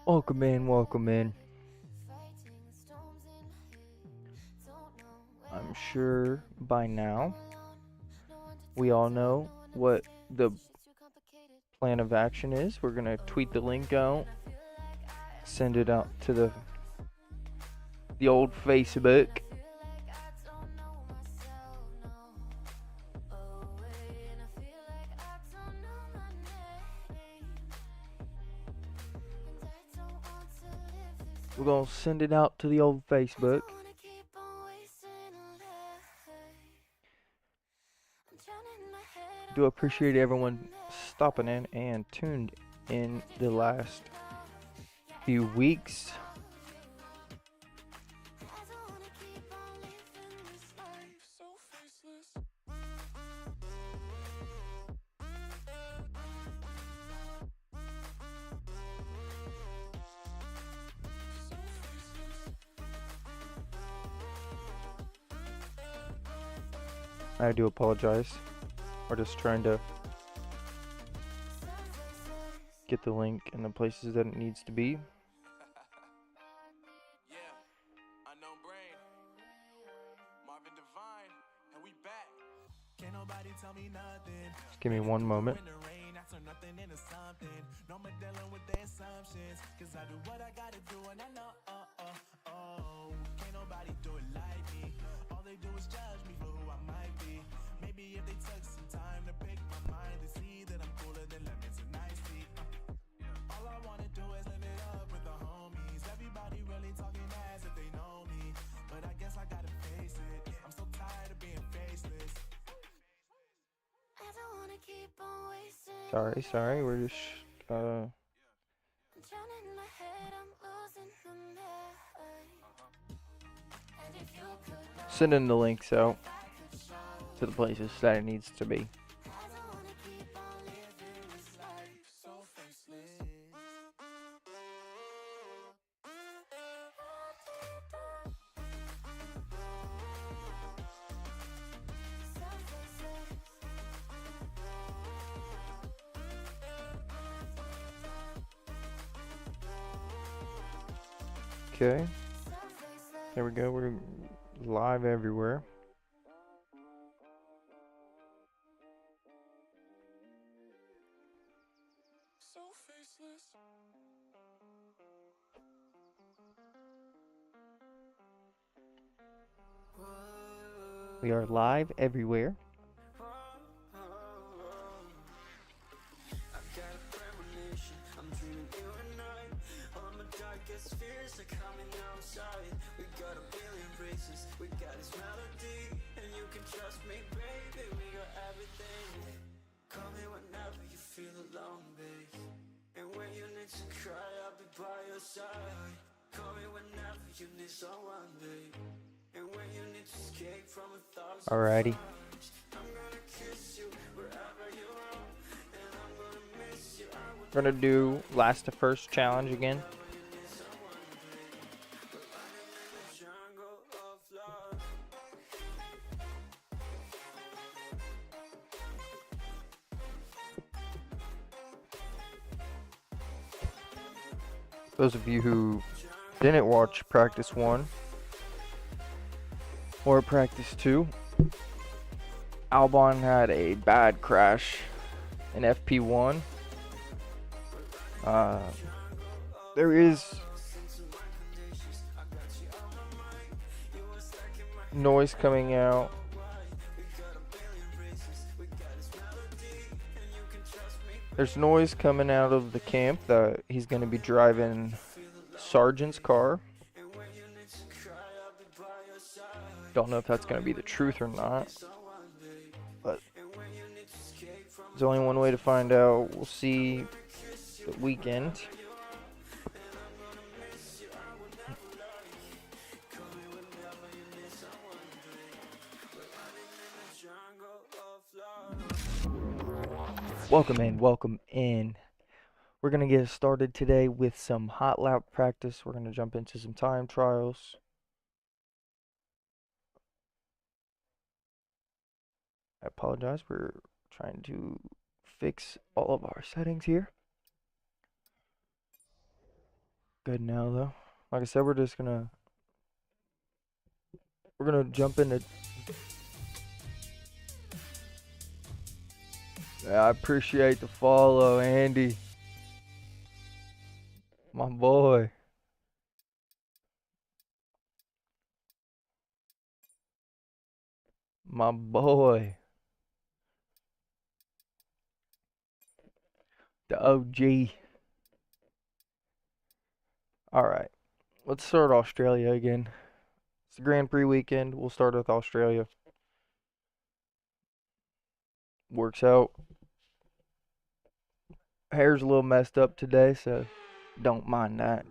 Welcome in, welcome in. I'm sure by now we all know what the plan of action is. We're gonna tweet the link out, send it out to the old Facebook. We're gonna send it out to the old Facebook. Do appreciate everyone stopping in and tuned in the last few weeks. I do apologize. We're just trying to get the link in the places that it needs to be. Just give me one moment. Maybe if they took some time to pick my mind, to see that I'm cooler than lemons and iced tea. All I wanna do is live it up with the homies. Everybody really talking as if they know me, but I guess I gotta face it. I'm so tired of being faceless. I don't wanna keep on wasting. Sorry, we're just I'm drowning in my head, I'm losing the night. Sending the links out to the places that it needs to be. Okay, there we go. We're live everywhere. We are live everywhere. We got this melody, and you can trust me, baby. We got everything. Call me whenever you feel alone, babe. And when you need to cry, I'll be by your side. Call me whenever you need someone, babe. And when you need to escape from a thousand. Alrighty. I'm gonna kiss you wherever you are, and I'm gonna miss you. We're gonna do last to first challenge again. Those of you who didn't watch practice 1 or practice 2, Albon had a bad crash in FP1. There is noise coming out. There's noise coming out of the camp that he's going to be driving Sargent's car. Don't know if that's going to be the truth or not, but there's only one way to find out. We'll see the weekend. Welcome in. We're going to get started today with some hot lap practice. We're going to jump into some time trials. I apologize. We're trying to fix all of our settings here. good now though. Like I said, we're gonna jump into. Yeah, I appreciate the follow, Andy. My boy. My boy. The OG. Alright. Let's start Australia again. It's the Grand Prix weekend. We'll start with Australia. Works out. Hair's a little messed up today, so don't mind that.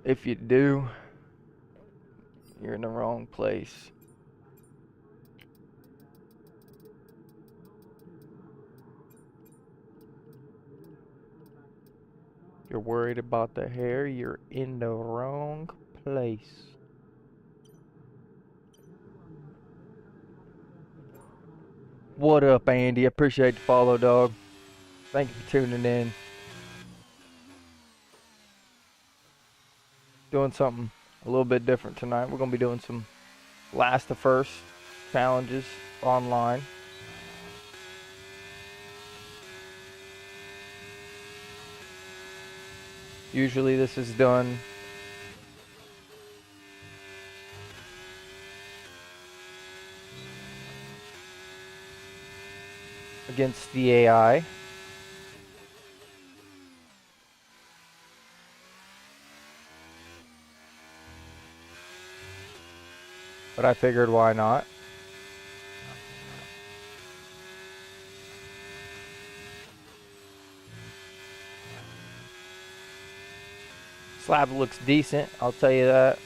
If you do, you're in the wrong place. If you're worried about the hair, you're in the wrong place. What up, Andy? Appreciate the follow, dog. Thank you for tuning in. Doing something a little bit different tonight. We're going to be doing some last to first challenges online. Usually this is done against the AI. But I figured why not? Slab looks decent, I'll tell you that.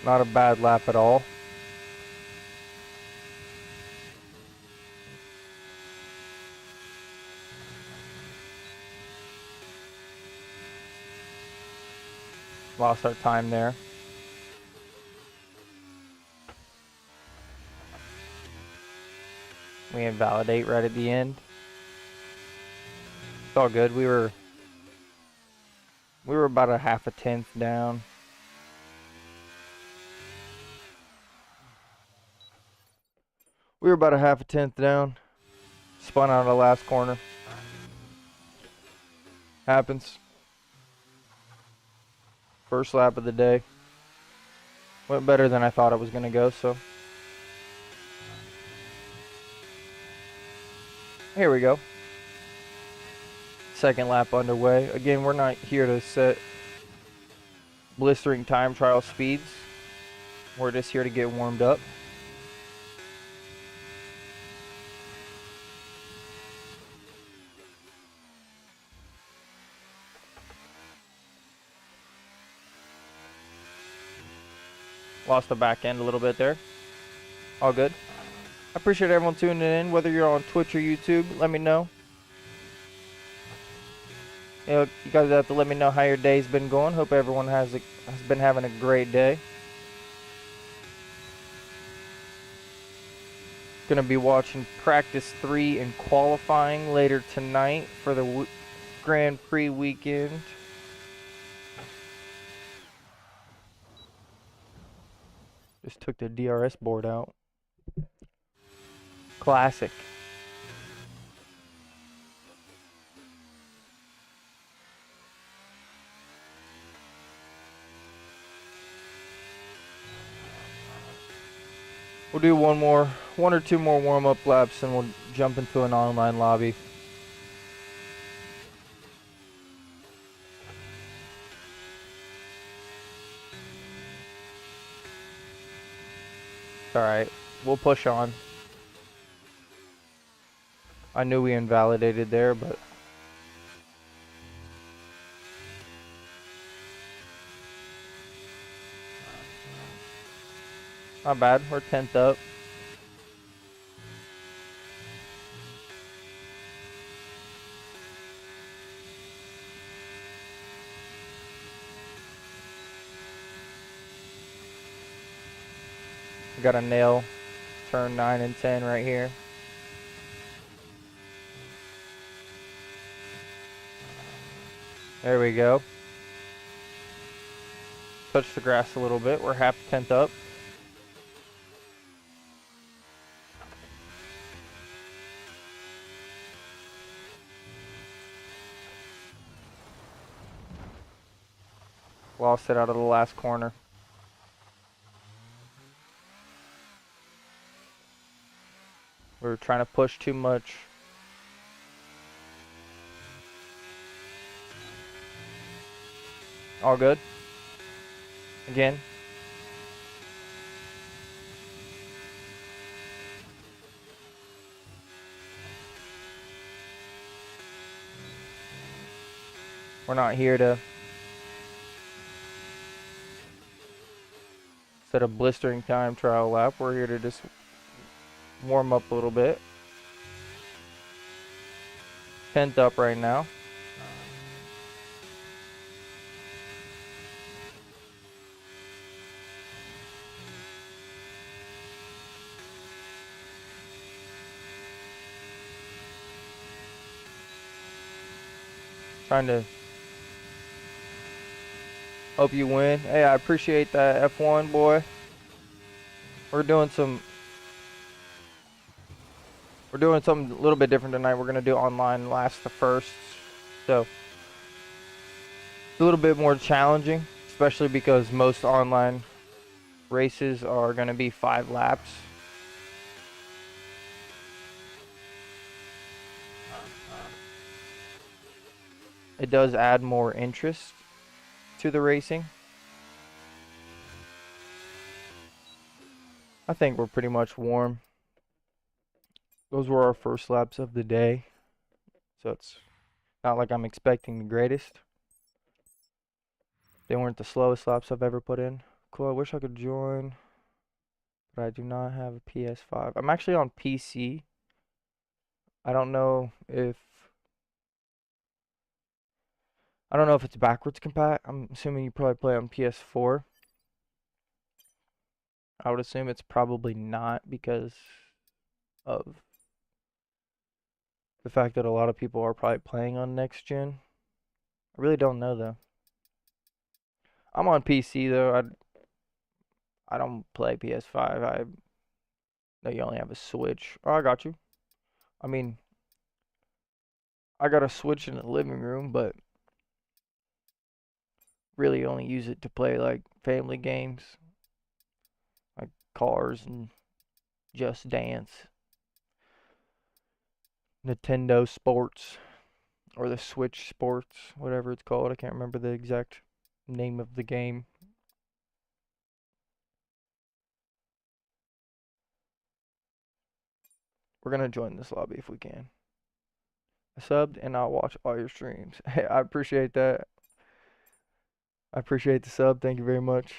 Not a bad lap at all. Lost our time there. We invalidate right at the end. It's all good. We were about a half a tenth down. We were about a half a tenth down. Spun out of the last corner. Happens. First lap of the day. Went better than I thought it was going to go, so. Here we go. Second lap underway. Again, we're not here to set blistering time trial speeds. We're just here to get warmed up. Lost the back end a little bit there. All good. I appreciate everyone tuning in, whether you're on Twitch or YouTube. Let me know. You guys have to let me know how your day's been going. Hope everyone has been having a great day. Gonna be watching practice 3 and qualifying later tonight for the Grand Prix weekend. Just took the DRS board out. Classic. We'll do one or two more warm-up laps, and we'll jump into an online lobby. Alright, we'll push on. I knew we invalidated there, but not bad. We're 10th up. We got a nail turn 9 and 10 right here. There we go. Touch the grass a little bit. We're half tenth up. Lost it out of the last corner. We were trying to push too much. All good. Again. We're not here to set a blistering time trial lap. We're here to just warm up a little bit. 10th up right now. Trying to hope you win. Hey, I appreciate that, F1 boy. We're doing something a little bit different tonight. We're gonna do online last the first, so it's a little bit more challenging, especially because most online races are gonna be 5 laps. It does add more interest to the racing. I think we're pretty much warm. Those were our first laps of the day, so it's not like I'm expecting the greatest. They weren't the slowest laps I've ever put in. Cool, I wish I could join, but I do not have a PS5. I'm actually on PC. I don't know if it's backwards compat. I'm assuming you probably play on PS4. I would assume it's probably not because of the fact that a lot of people are probably playing on next gen. I really don't know though. I'm on PC though. I don't play PS5. I know you only have a Switch. Oh, I got you. I mean, I got a Switch in the living room, but really only use it to play like family games, like Cars and Just Dance, Nintendo Sports, or the Switch Sports, whatever it's called. I can't remember the exact name of the game. We're gonna join this lobby if we can. I subbed and I'll watch all your streams. Hey, I appreciate that. I appreciate the sub. Thank you very much.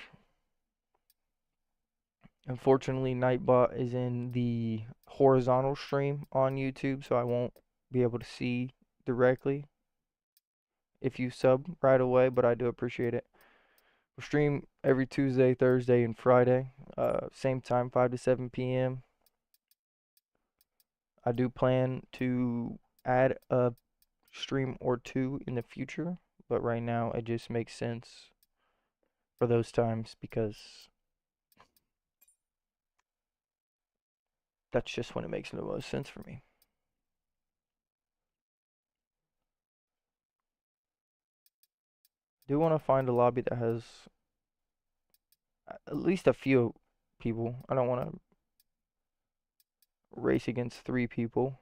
Unfortunately, Nightbot is in the horizontal stream on YouTube, so I won't be able to see directly if you sub right away, but I do appreciate it. We stream every Tuesday, Thursday, and Friday, same time, 5 to 7 p.m. I do plan to add a stream or two in the future, but right now it just makes sense for those times because that's just when it makes the most sense for me. I do want to find a lobby that has at least a few people. I don't want to race against 3 people.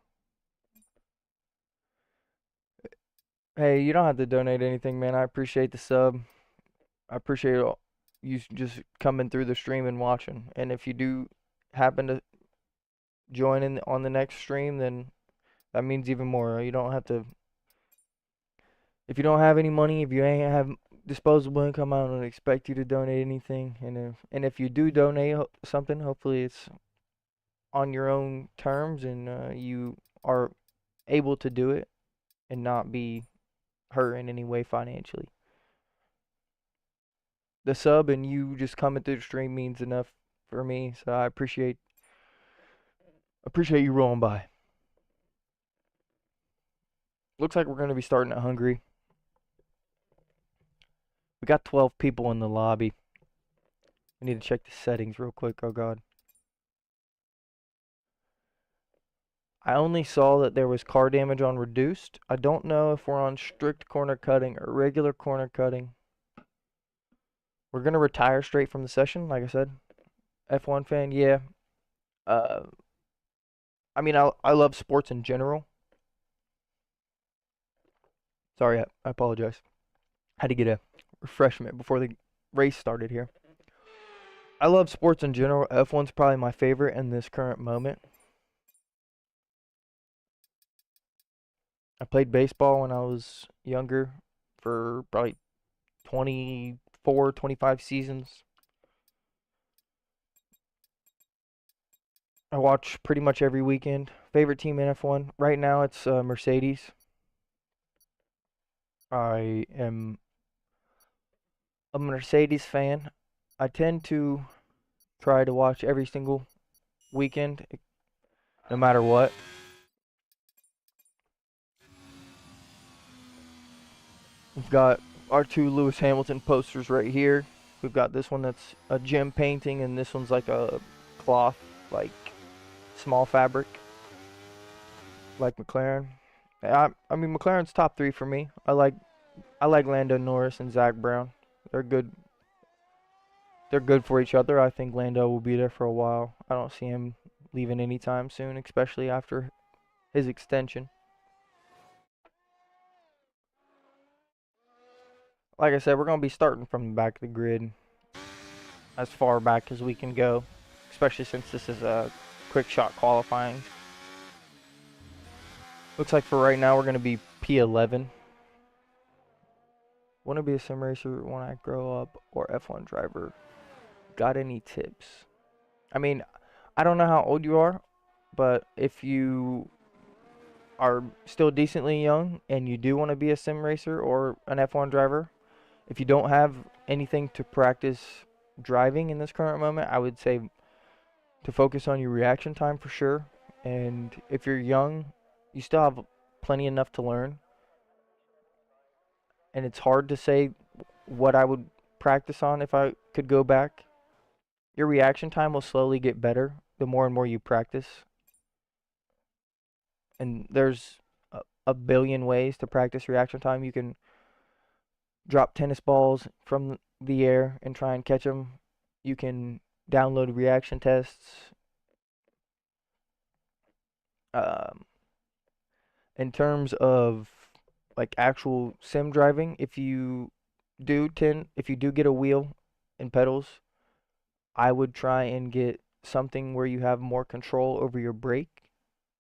Hey, you don't have to donate anything, man. I appreciate the sub. I appreciate you just coming through the stream and watching. And if you do happen to join in on the next stream, then that means even more. You don't have to. If you don't have any money, if you ain't have disposable income, I don't expect you to donate anything. And if you do donate something, hopefully it's on your own terms and you are able to do it and not be hurt in any way financially. The sub and you just coming through the stream means enough for me, so I appreciate you rolling by. Looks like we're going to be starting at Hungary. We got 12 people in the lobby. We need to check the settings real quick. Oh god. I only saw that there was car damage on reduced. I don't know if we're on strict corner cutting or regular corner cutting. We're gonna retire straight from the session, like I said. F1 fan, yeah. Uh, I mean, I love sports in general. Sorry, I apologize. Had to get a refreshment before the race started here. I love sports in general. F1's probably my favorite in this current moment. I played baseball when I was younger for probably 24, 25 seasons. I watch pretty much every weekend. Favorite team in F1? Right now it's Mercedes. I am a Mercedes fan. I tend to try to watch every single weekend, no matter what. We've got our two Lewis Hamilton posters right here. We've got this one that's a gem painting, and this one's like a cloth, like small fabric, like McLaren. I mean McLaren's top 3 for me. I like Lando Norris and Zach Brown. They're good. They're good for each other. I think Lando will be there for a while. I don't see him leaving anytime soon, especially after his extension. Like I said, we're going to be starting from the back of the grid as far back as we can go, especially since this is a quick shot qualifying. Looks like for right now we're going to be P11. Want to be a sim racer when I grow up or F1 driver? Got any tips? I mean, I don't know how old you are, but if you are still decently young and you do want to be a sim racer or an F1 driver, if you don't have anything to practice driving in this current moment, I would say to focus on your reaction time for sure. And if you're young, you still have plenty enough to learn. And it's hard to say what I would practice on if I could go back. Your reaction time will slowly get better the more and more you practice. And there's a billion ways to practice reaction time. You can drop tennis balls from the air and try and catch them. You can download reaction tests. In terms of like actual sim driving, if you do get a wheel and pedals, I would try and get something where you have more control over your brake.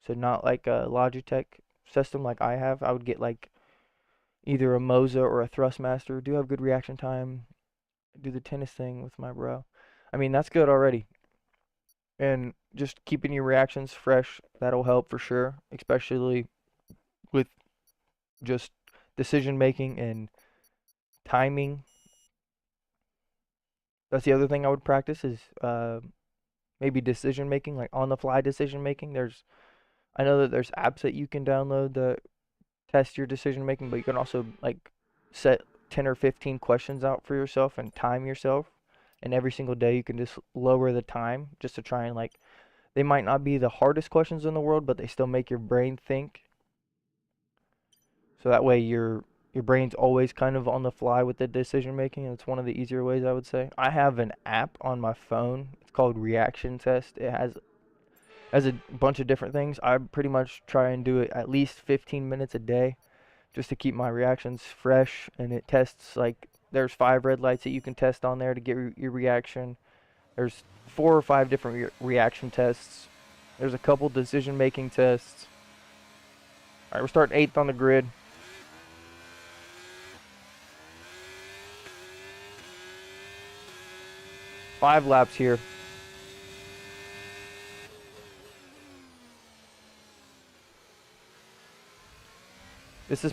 So not like a Logitech system like I have. I would get like either a Moza or a Thrustmaster. Do have good reaction time. Do the tennis thing with my bro. I mean, that's good already. And just keeping your reactions fresh, that'll help for sure, especially with just decision making and timing. That's the other thing I would practice is maybe decision making, like on the fly decision making. I know that there's apps that you can download that test your decision making, but you can also like set 10 or 15 questions out for yourself and time yourself. And every single day you can just lower the time just to try and like, they might not be the hardest questions in the world, but they still make your brain think. So that way your brain's always kind of on the fly with the decision making, and it's one of the easier ways I would say. I have an app on my phone. It's called Reaction Test. It has a bunch of different things. I pretty much try and do it at least 15 minutes a day just to keep my reactions fresh, and it tests like there's 5 red lights that you can test on there to get your reaction. There's 4 or 5 different reaction tests. There's a couple decision making tests. All right, we're starting 8th on the grid. Five laps here. That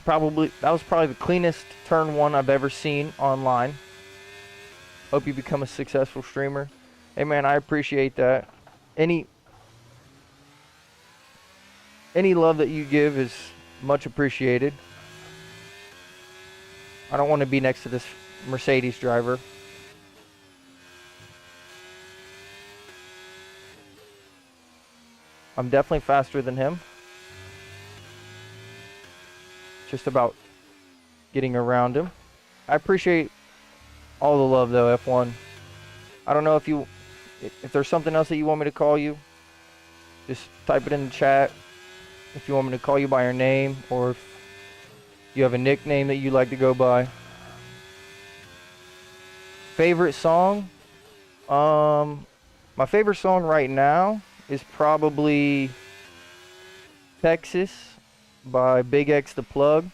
was probably the cleanest turn 1 I've ever seen online. Hope you become a successful streamer. Hey man, I appreciate that. Any love that you give is much appreciated. I don't want to be next to this Mercedes driver. I'm definitely faster than him. Just about getting around him. I appreciate all the love though, F1. I don't know if there's something else that you want me to call you, just type it in the chat. If you want me to call you by your name, or if you have a nickname that you like to go by. Favorite song? My favorite song right now is probably Texas by Big X the Plug.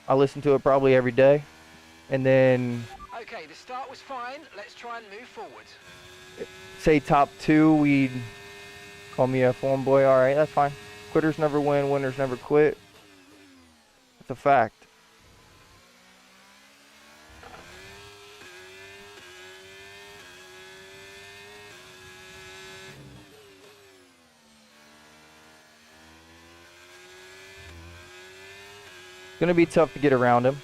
I listen to it probably every day. And then Okay, the start was fine. Let's try and move forward. say top two, we'd call me F1 boy. All right, that's fine. Quitters never win, winners never quit. It's a fact. It's gonna be tough to get around him.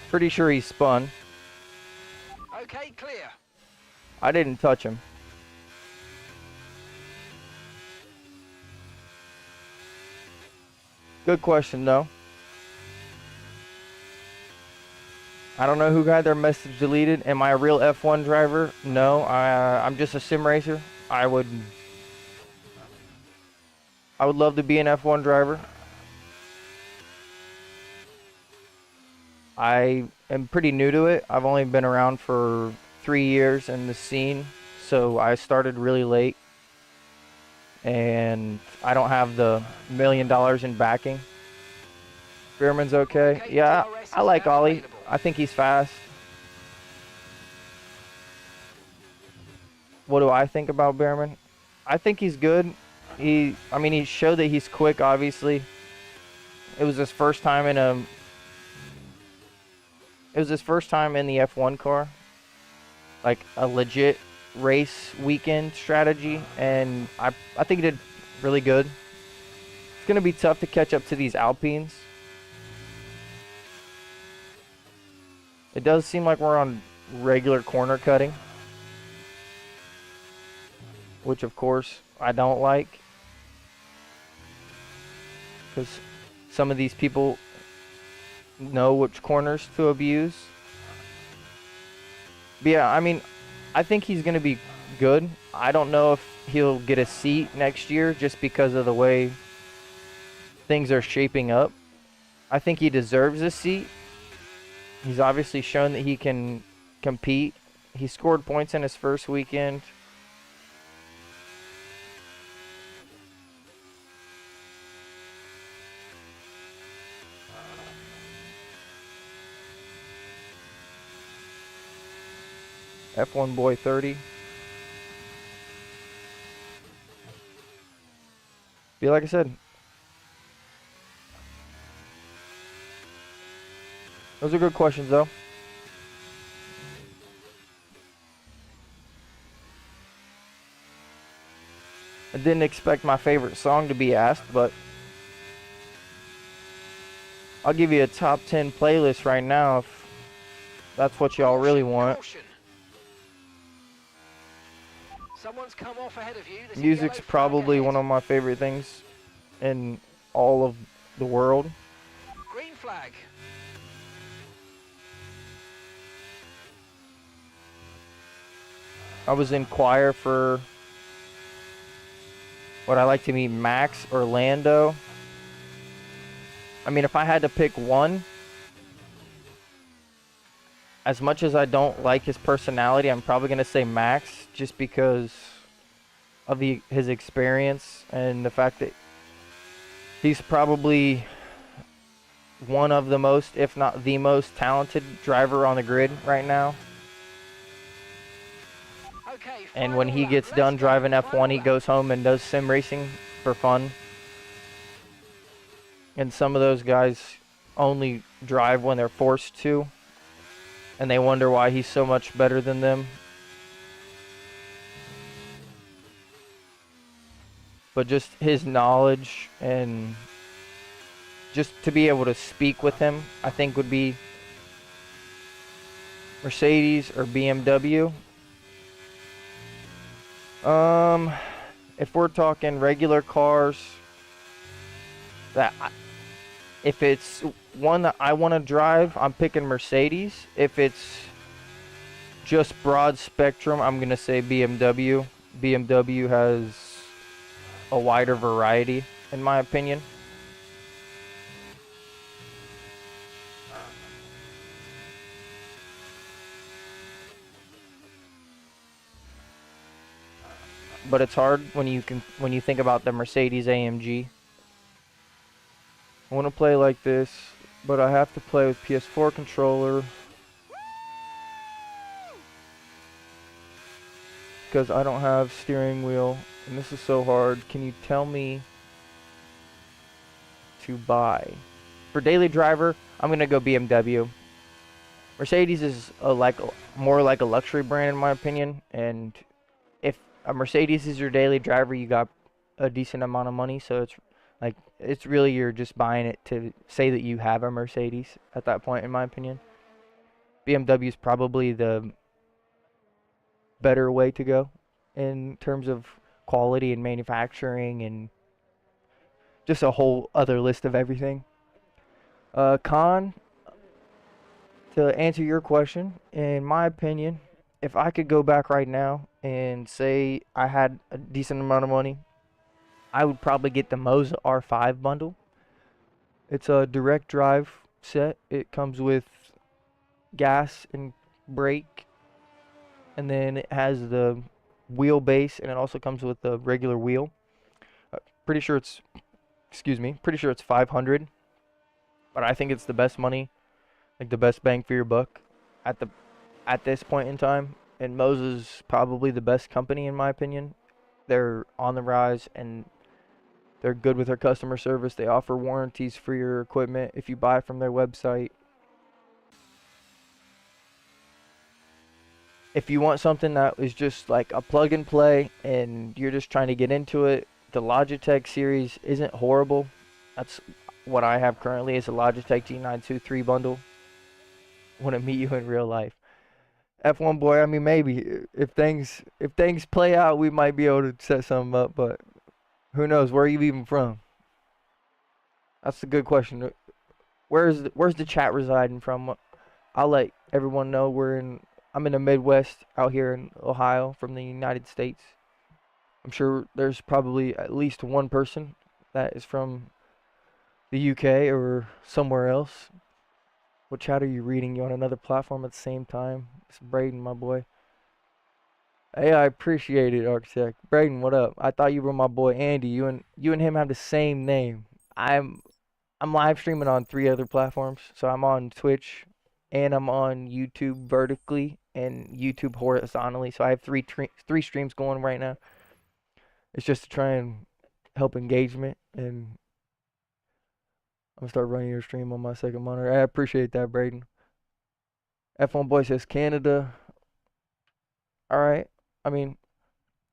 Pretty sure he spun. Okay, clear. I didn't touch him. Good question though. I don't know who got their message deleted. Am I a real F1 driver? No, I'm just a sim racer. I would love to be an F1 driver. I am pretty new to it. I've only been around for 3 years in the scene, so I started really late. And I don't have the $1 million in backing. Spearman's okay. Yeah, I like Ollie. I think he's fast. What do I think about Behrman? I think he's good. He showed that he's quick, obviously. It was his first time in the F1 car. Like a legit race weekend strategy, and I think he did really good. It's going to be tough to catch up to these Alpines. It does seem like we're on regular corner cutting, which of course I don't like, because some of these people know which corners to abuse. But yeah, I mean, I think he's going to be good. I don't know if he'll get a seat next year just because of the way things are shaping up. I think he deserves a seat. He's obviously shown that he can compete. He scored points in his first weekend. F1 boy 30. Be like I said, those are good questions though. I didn't expect my favorite song to be asked, but I'll give you a top 10 playlist right now if that's what y'all really want. Someone's come off ahead of you. Music's probably one of my favorite things in all of the world. Green flag. I was in choir for what I like to meet Max or Lando. I mean, if I had to pick one, as much as I don't like his personality, I'm probably going to say Max just because of his experience and the fact that he's probably one of the most, if not the most talented driver on the grid right now. Okay, and when he gets done driving F1, he goes home and does sim racing for fun. And some of those guys only drive when they're forced to. and they wonder why he's so much better than them. But just his knowledge and just to be able to speak with him, I think would be Mercedes or BMW. If we're talking regular cars, that if it's one that I want to drive, I'm picking Mercedes. If it's just broad spectrum, I'm gonna say BMW. BMW has a wider variety, in my opinion. But it's hard when you think about the Mercedes AMG. I want to play like this, but I have to play with PS4 controller because I don't have steering wheel, and this is so hard. Can you tell me to buy? For daily driver, I'm gonna go BMW. Mercedes is more like a luxury brand in my opinion, and if a Mercedes is your daily driver, you got a decent amount of money, so it's really you're just buying it to say that you have a Mercedes at that point, in my opinion. BMW is probably the better way to go in terms of quality and manufacturing and just a whole other list of everything. Con, to answer your question, in my opinion, if I could go back right now and say I had a decent amount of money, I would probably get the Moza R5 bundle. It's a direct drive set. It comes with gas and brake, and then it has the wheelbase, and it also comes with the regular wheel. Pretty sure it's 500, but I think it's the best money, like the best bang for your buck at this point in time. And Moza's probably the best company in my opinion. They're on the rise and they're good with their customer service. They offer warranties for your equipment if you buy from their website. If you want something that is just like a plug and play and you're just trying to get into it, the Logitech series isn't horrible. That's what I have currently is a Logitech G923 bundle. Want to meet you in real life. F1 boy, I mean maybe if things play out, we might be able to set something up, but who knows? Where are you even from? That's a good question. Where's the chat residing from? I'll let everyone know I'm in the Midwest out here in Ohio from the United States. I'm sure there's probably at least one person that is from the UK or somewhere else. What chat are you reading? You on another platform at the same time? It's Braden, my boy. Hey, I appreciate it, Architect. Braden, what up? I thought you were my boy Andy. You and him have the same name. I'm live streaming on 3 other platforms. So I'm on Twitch and I'm on YouTube vertically and YouTube horizontally. So I have three streams going right now. It's just to try and help engagement, and I'm gonna start running your stream on my second monitor. I appreciate that, Braden. F1 boy says Canada. All right. I mean,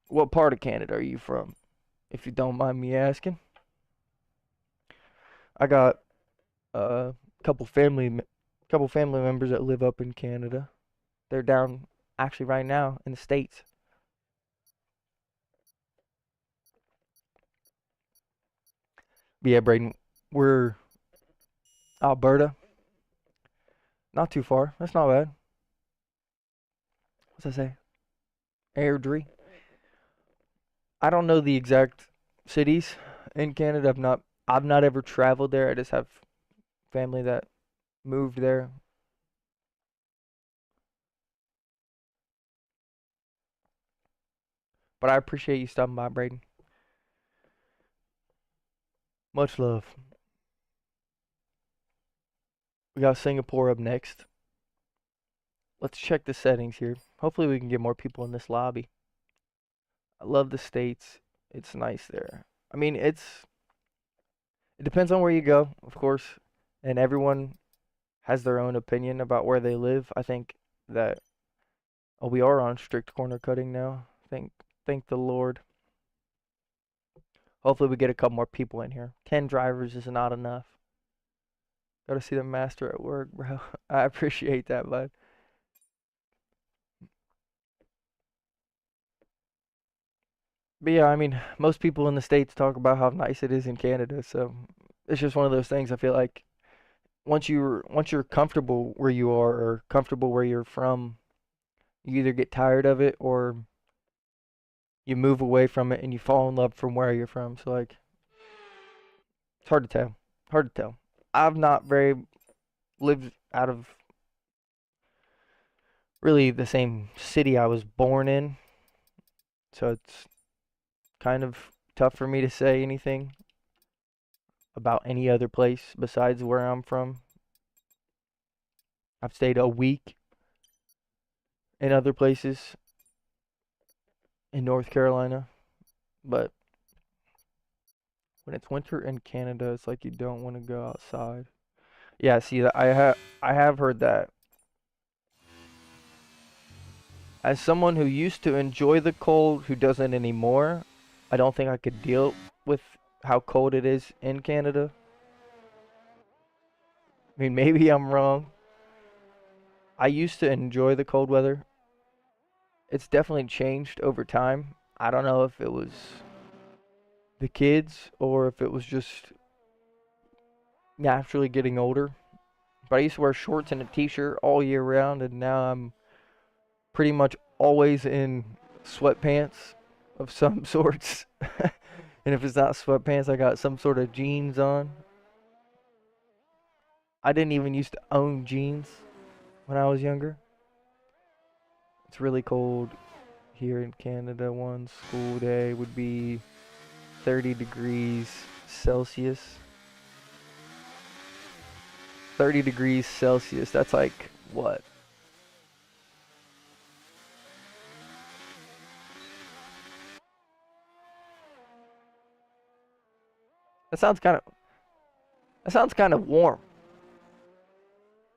what part of Canada are you from, if you don't mind me asking? I got a couple family members that live up in Canada. They're down actually right now in the States. But yeah, Braden, we're Alberta. Not too far. That's not bad. What's that say? Airdrie. I don't know the exact cities in Canada. I've not ever traveled there. I just have family that moved there. But I appreciate you stopping by, Braden. Much love. We got Singapore up next. Let's check the settings here. Hopefully we can get more people in this lobby. I love the States. It's nice there. I mean, it depends on where you go, of course. And everyone has their own opinion about where they live. I think that we are on strict corner cutting now. Thank the Lord. Hopefully we get a couple more people in here. 10 drivers is not enough. Gotta see the master at work, bro. I appreciate that, bud. But yeah, I mean, most people in the States talk about how nice it is in Canada, so it's just one of those things. I feel like once you're comfortable where you are or comfortable where you're from, you either get tired of it or you move away from it and you fall in love from where you're from. So like, it's hard to tell. Hard to tell. I've not very lived out of really the same city I was born in, so it's kind of tough for me to say anything about any other place besides where I'm from. I've stayed a week in other places in North Carolina, but when it's winter in Canada, it's like you don't want to go outside. Yeah, see that I have heard that. As someone who used to enjoy the cold, who doesn't anymore, I don't think I could deal with how cold it is in Canada. I mean, maybe I'm wrong. I used to enjoy the cold weather. It's definitely changed over time. I don't know if it was the kids or if it was just naturally getting older. But I used to wear shorts and a t-shirt all year round, and now I'm pretty much always in sweatpants of some sorts. And if it's not sweatpants, I got some sort of jeans on. I didn't even used to own jeans when I was younger. It's really cold here in Canada. One school day would be 30 degrees Celsius. 30 degrees Celsius. That's like what? That sounds kind of warm.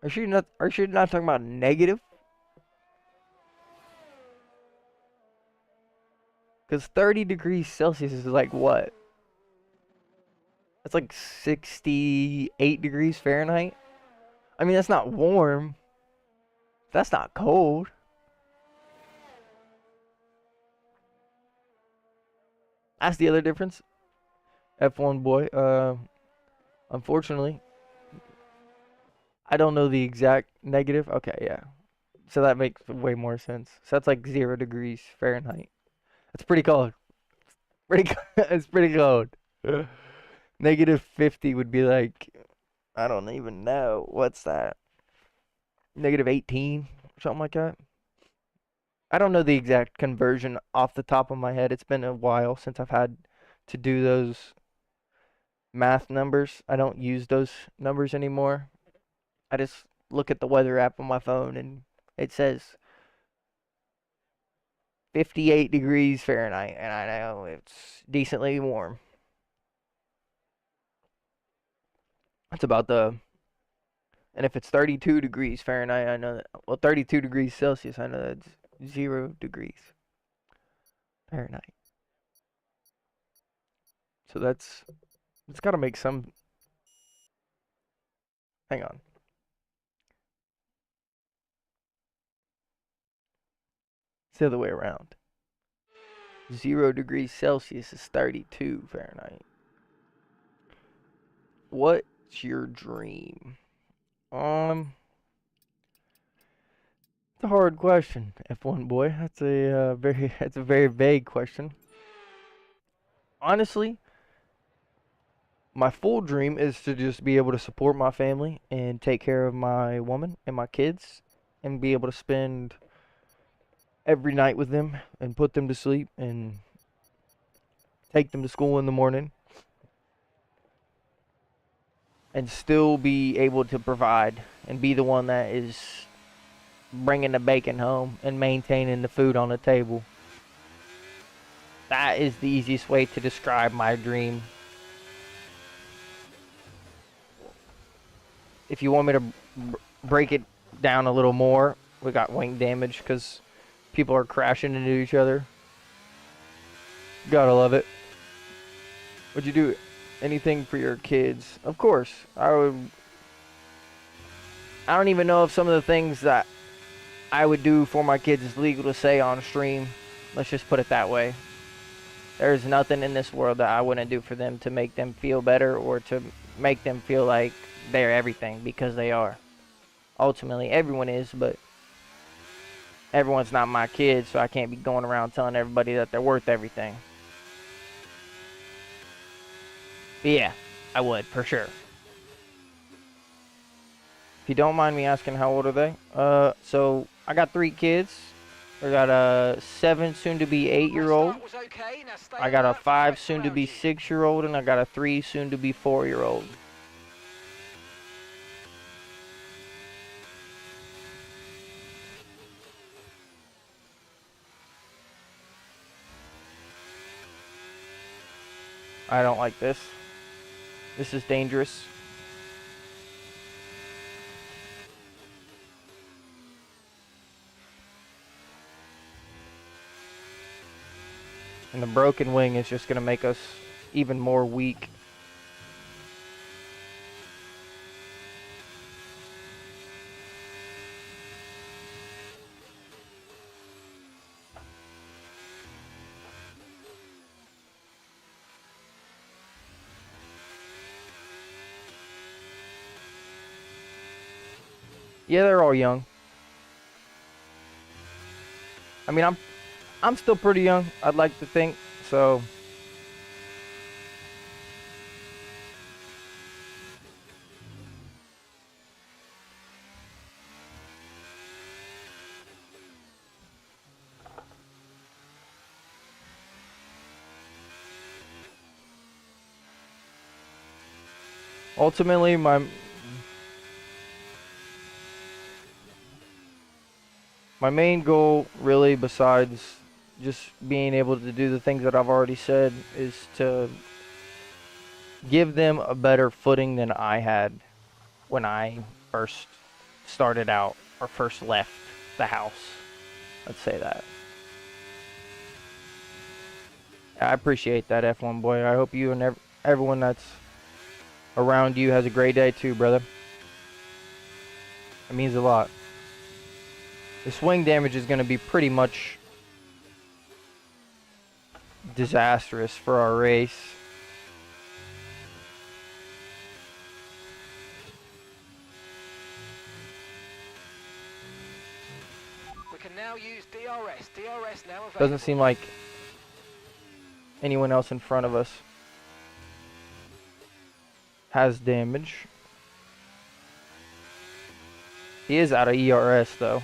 Are you sure you're not talking about negative? Because 30 degrees Celsius is like what? That's like 68 degrees Fahrenheit. I mean, that's not warm. That's not cold. That's the other difference. F1 boy. Unfortunately, I don't know the exact negative. Okay, yeah. So that makes way more sense. So that's like 0 degrees Fahrenheit. That's pretty cold. It's pretty cold. Negative 50 would be like, I don't even know. What's that? Negative 18, something like that. I don't know the exact conversion off the top of my head. It's been a while since I've had to do those math numbers. I don't use those numbers anymore. I just look at the weather app on my phone and it says 58 degrees Fahrenheit, and I know it's decently warm. That's about and if it's 32 degrees Fahrenheit, I know that, well, 32 degrees Celsius, I know that's 0 degrees Fahrenheit. So it's got to make some, hang on. It's the other way around. 0 degrees Celsius is 32 Fahrenheit. What's your dream? It's a hard question, F1 boy. That's a very vague question. Honestly, my full dream is to just be able to support my family and take care of my woman and my kids and be able to spend every night with them and put them to sleep and take them to school in the morning and still be able to provide and be the one that is bringing the bacon home and maintaining the food on the table. That is the easiest way to describe my dream. if you want me to break it down a little more, we got wing damage because people are crashing into each other. Gotta love it. Would you do anything for your kids? Of course. I would. I don't even know if some of the things that I would do for my kids is legal to say on stream. Let's just put it that way. There's nothing in this world that I wouldn't do for them to make them feel better or to make them feel like they're everything, because they are. Ultimately, everyone is, but everyone's not my kid, so I can't be going around telling everybody that they're worth everything. But yeah, I would, for sure. If you don't mind me asking, how old are they? So I got 3 kids. I got a 7 soon to be 8-year-old. I got a 5 soon to be 6-year-old, and I got a 3 soon to be 4-year-old. I don't like this. This is dangerous. And the broken wing is just going to make us even more weak. Yeah, they're all young. I mean, I'm still pretty young, I'd like to think, so ultimately my main goal, really, besides just being able to do the things that I've already said, is to give them a better footing than I had when I first started out or first left the house. Let's say that. I appreciate that, F1 boy. I hope you and everyone that's around you has a great day too, brother. It means a lot. The swing damage is going to be pretty much disastrous for our race. We can now use DRS. DRS now available. Doesn't seem like anyone else in front of us has damage. He is out of ERS though.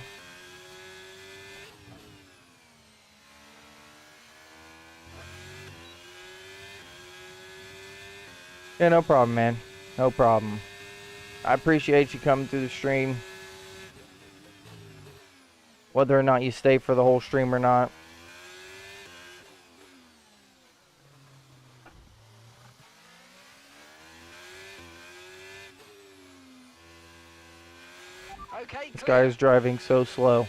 Yeah, no problem, man. No problem. I appreciate you coming through the stream. Whether or not you stay for the whole stream or not. Okay, This clear. guy is driving so slow.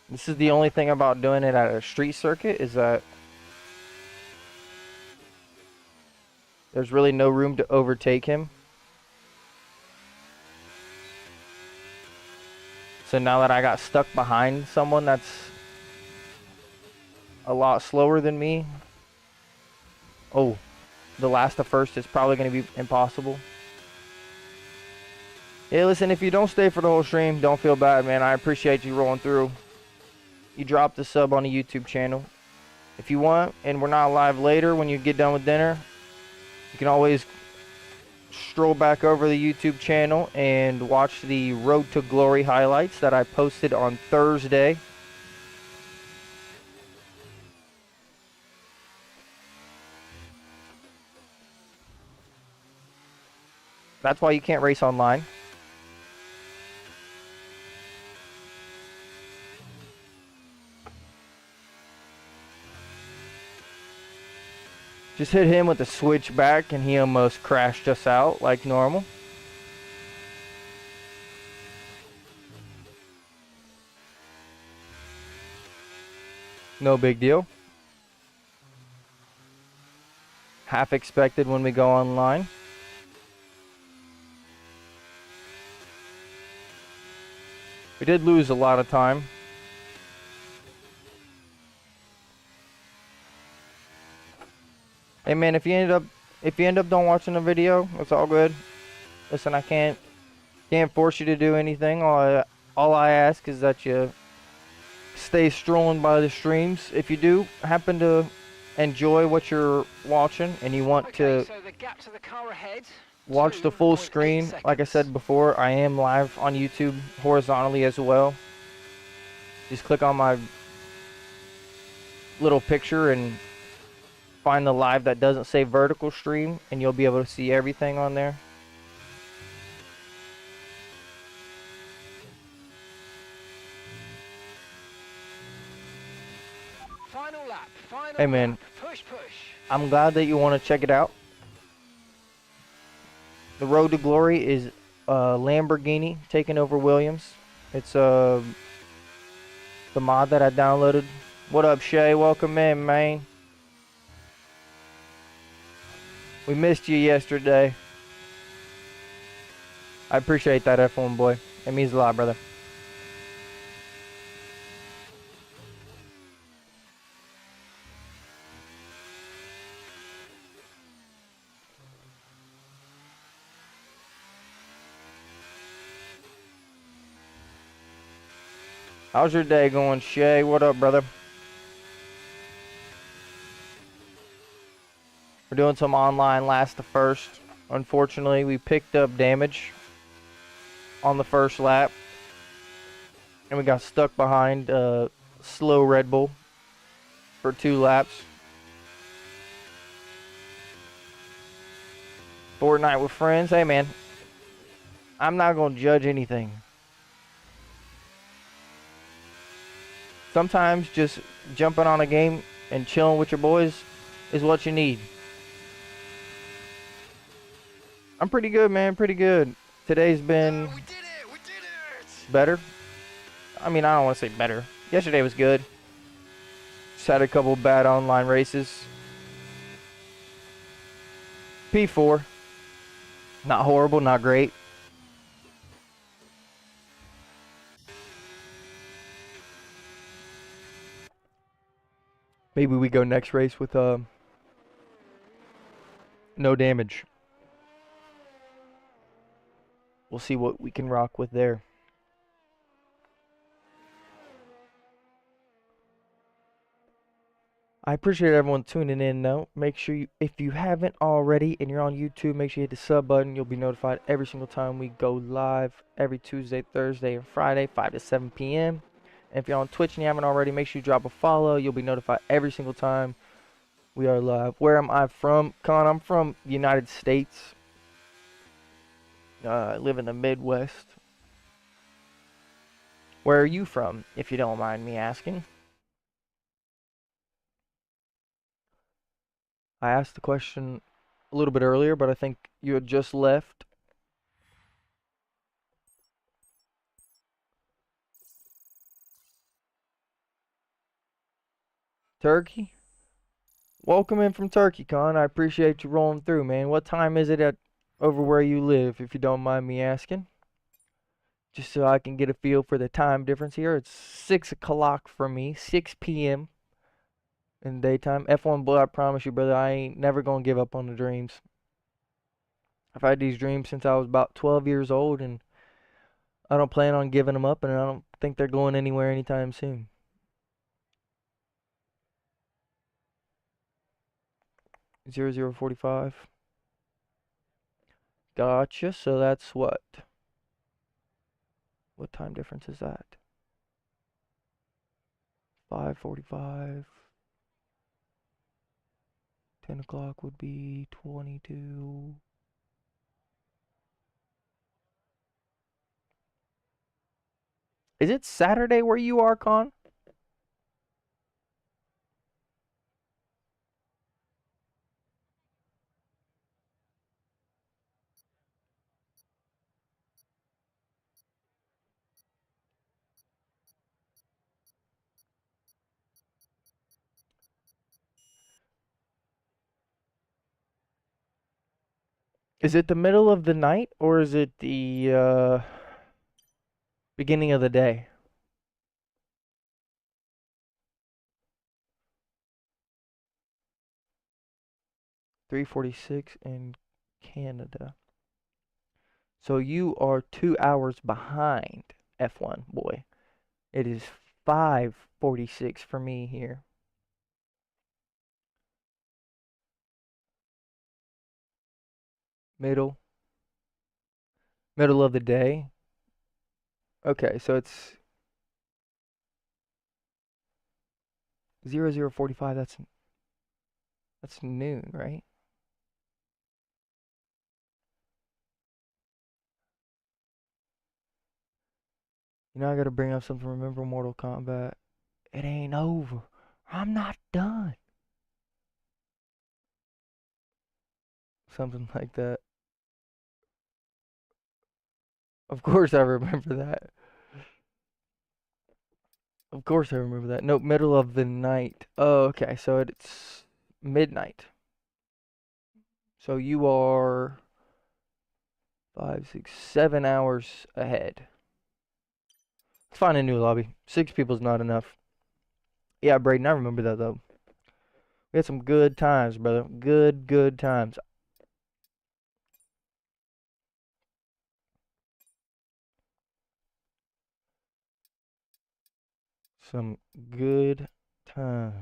This is the only thing about doing it at a street circuit, is that there's really no room to overtake him. So now that I got stuck behind someone that's a lot slower than me, oh, the last to first is probably going to be impossible. Hey, listen, if you don't stay for the whole stream, don't feel bad, man. I appreciate you rolling through. You dropped the sub on the YouTube channel. If you want, and we're not live later when you get done with dinner, you can always stroll back over the YouTube channel and watch the Road to Glory highlights that I posted on Thursday. That's why you can't race online. Just hit him with the switchback and he almost crashed us out like normal. No big deal. Half expected when we go online. We did lose a lot of time. Hey man, if you end up don't watching the video, it's all good. Listen, I can't force you to do anything. All I ask is that you stay strolling by the streams. If you do happen to enjoy what you're watching and you want to so the gap to the car ahead, watch the full 2.8 screen, like I seconds. said before, I am live on YouTube horizontally as well. Just click on my little picture and find the live that doesn't say vertical stream and you'll be able to see everything on there. Final lap, final Hey man, lap. Push, push. I'm glad that you want to check it out. The Road to Glory is Lamborghini taking over Williams. It's the mod that I downloaded. What up, Shay? Welcome in, man. We missed you yesterday. I appreciate that, F1 boy. It means a lot, brother. How's your day going, Shay? What up, brother? We're doing some online last to first. Unfortunately, we picked up damage on the first lap. And we got stuck behind slow Red Bull for 2 laps. Fortnite with friends. Hey, man. I'm not going to judge anything. Sometimes just jumping on a game and chilling with your boys is what you need. I'm pretty good, man. Pretty good. Today's been We did it! We did it! better. I mean, I don't want to say better. Yesterday was good. Just had a couple bad online races. P4. Not horrible, not great. Maybe we go next race with no damage. We'll see what we can rock with there. I appreciate everyone tuning in though. Make sure you, if you haven't already and you're on YouTube, make sure you hit the sub button. You'll be notified every single time we go live every Tuesday, Thursday, and Friday, 5 to 7 p.m. And if you're on Twitch and you haven't already, make sure you drop a follow. You'll be notified every single time we are live. Where am I from? Con, I'm from the United States. I live in the Midwest. Where are you from, if you don't mind me asking? I asked the question a little bit earlier, but I think you had just left. Turkey? Welcome in from Turkey, Con. I appreciate you rolling through, man. What time is it at over where you live, if you don't mind me asking? Just so I can get a feel for the time difference here. It's 6 o'clock for me, 6 p.m. in daytime. F1 boy, I promise you, brother, I ain't never gonna give up on the dreams. I've had these dreams since I was about 12 years old, and I don't plan on giving them up, and I don't think they're going anywhere anytime soon. 0045. Gotcha. So that's what? What time difference is that? 5:45. 10 o'clock would be 22. Is it Saturday where you are, Con? Is it the middle of the night or is it the beginning of the day? .346 in Canada. So you are 2 hours behind F1, boy. It is 5:46 for me here. Middle of the day. Okay, so it's 00:45. That's noon, right? You know I gotta bring up something. Remember Mortal Kombat? It ain't over. I'm not done. Something like that. Of course I remember that. Of course I remember that. Nope, middle of the night. Oh, okay, so it's midnight. So you are 5, 6, 7 hours ahead. Let's find a new lobby. 6 people's not enough. Yeah, Braden, I remember that though. We had some good times, brother. Good times. Some good times.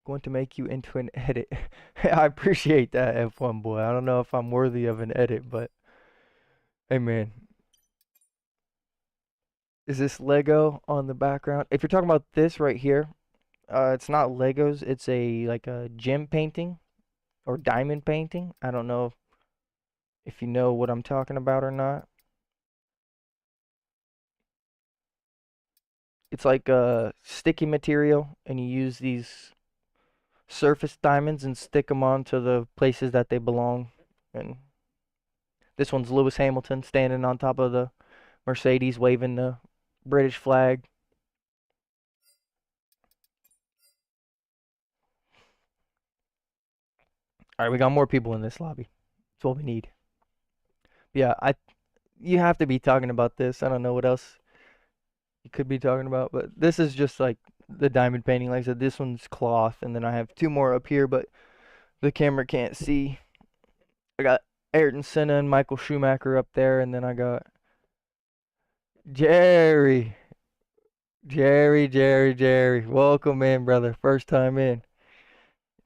Going to make you into an edit. I appreciate that, F1 boy. I don't know if I'm worthy of an edit, but hey man. Is this Lego on the background? If you're talking about this right here, it's not Legos. It's like a gem painting or diamond painting. I don't know if you know what I'm talking about or not. It's like a sticky material, and you use these surface diamonds and stick them onto the places that they belong. And this one's Lewis Hamilton standing on top of the Mercedes, waving the British flag. All right, we got more people in this lobby. That's what we need. Yeah, you have to be talking about this. I don't know what else you could be talking about, but this is just like the diamond painting. Like I said, this one's cloth, and then I have 2 more up here, but the camera can't see. I got Ayrton Senna and Michael Schumacher up there, and then I got Jerry. Jerry. Welcome in, brother. First time in.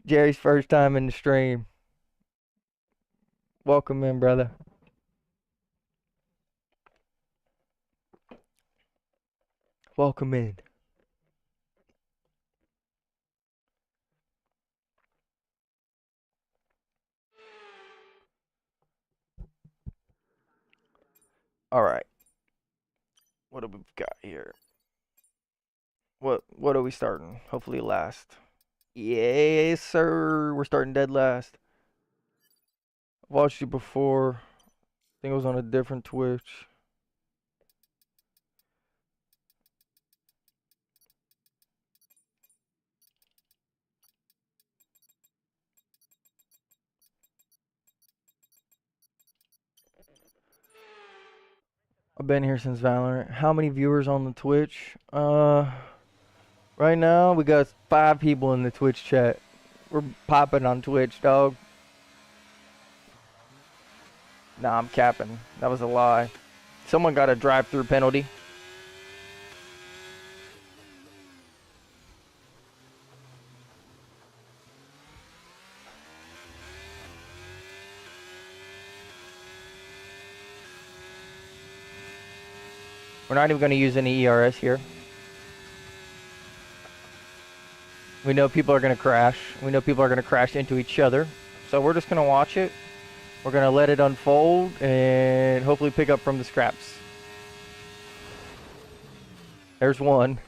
Jerry's first time in the stream. Welcome in, brother. Welcome in. All right. What do we got here? What are we starting? Hopefully last. Yes, sir. We're starting dead last. I've watched you before. I think it was on a different Twitch. I've been here since Valorant. How many viewers on the Twitch? Right now we got 5 people in the Twitch chat. We're popping on Twitch, dog. Nah, I'm capping. That was a lie. Someone got a drive-through penalty. We're not even going to use any ERS here. We know people are going to crash. We know people are going to crash into each other. So we're just going to watch it. We're going to let it unfold and hopefully pick up from the scraps. There's one.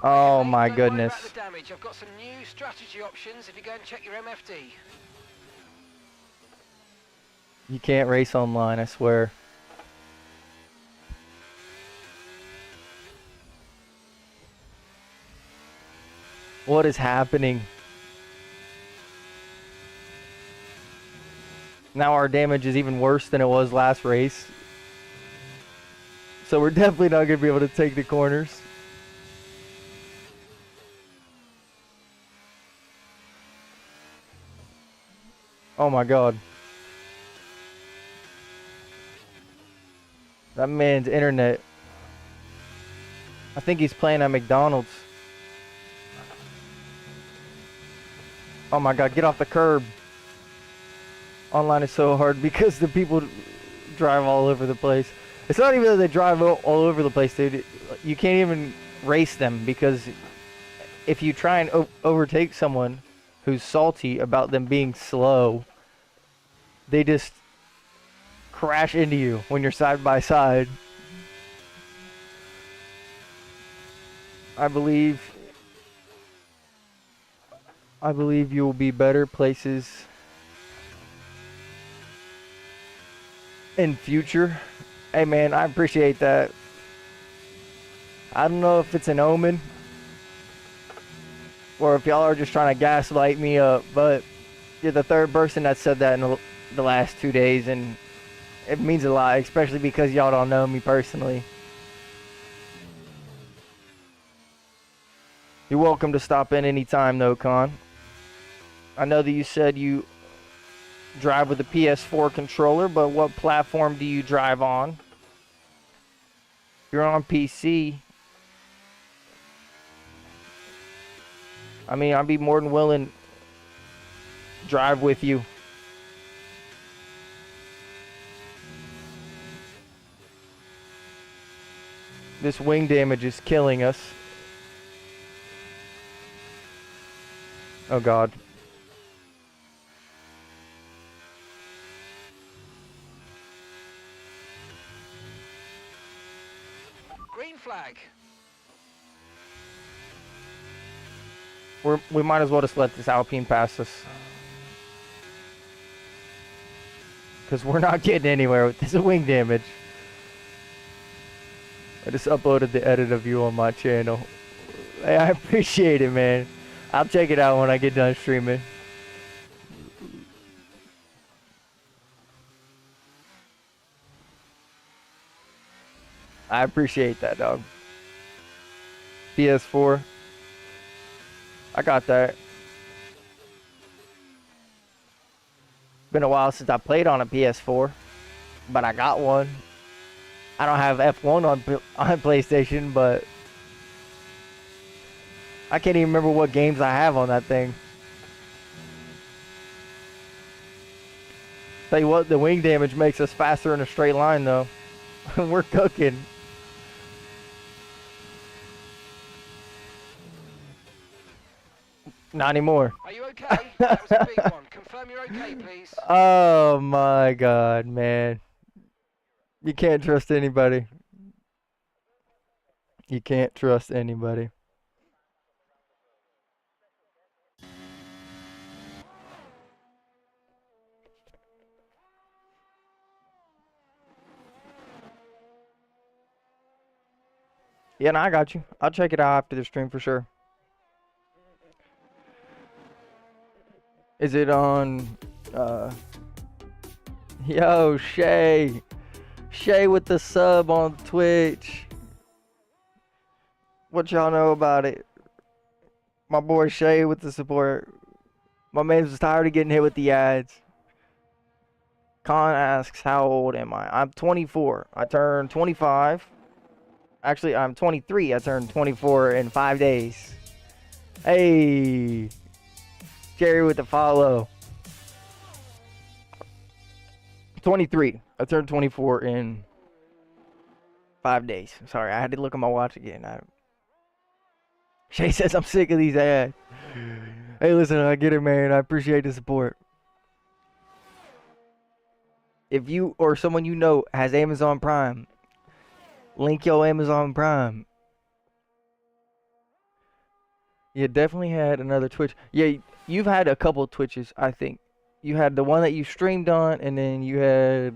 Oh my goodness. Don't worry about the damage. I've got some new strategy options if you go and check your MFD. You can't race online, I swear. What is happening? Now our damage is even worse than it was last race. So we're definitely not going to be able to take the corners. Oh my god. That man's internet. I think he's playing at McDonald's. Oh my god, get off the curb. Online is so hard because the people drive all over the place. It's not even that they drive all over the place, dude. You can't even race them because if you try and overtake someone who's salty about them being slow, they just crash into you when you're side by side. I believe you will be better places in future. Hey man, I appreciate that. I don't know if it's an omen or if y'all are just trying to gaslight me up, but you're the third person that said that in the last 2 days, and it means a lot, especially because y'all don't know me personally. You're welcome to stop in anytime though, Con. I know that you said you drive with a PS4 controller, but what platform do you drive on? If you're on PC, I mean, I'd be more than willing to drive with you. This wing damage is killing us. Oh god. Green flag. We might as well just let this Alpine pass us. Because we're not getting anywhere with this wing damage. I just uploaded the edit of you on my channel. Hey, I appreciate it, man. I'll check it out when I get done streaming. I appreciate that, dog. PS4. I got that. Been a while since I played on a PS4, but I got one. I don't have F1 on PlayStation, but I can't even remember what games I have on that thing. Tell you what, the wing damage makes us faster in a straight line, though. We're cooking. Not anymore. Are you okay? That was a big one. Confirm you're okay, please. Oh my god, man. You can't trust anybody. You can't trust anybody. Yeah, no, I got you. I'll check it out after the stream for sure. Is it on, yo, Shay. Shay with the sub on Twitch. What y'all know about it? My boy Shay with the support. My man's just tired of getting hit with the ads. Con asks, how old am I? I'm 24. I turned 25. Actually, I'm 23. I turned 24 in 5 days. Hey. Jerry with the follow. 23. I turned 24 in 5 days. Sorry, I had to look at my watch again. Shay says I'm sick of these ads. Hey, listen, I get it, man. I appreciate the support. If you or someone you know has Amazon Prime, link your Amazon Prime. You definitely had another Twitch. Yeah, you've had a couple Twitches, I think. You had the one that you streamed on, and then you have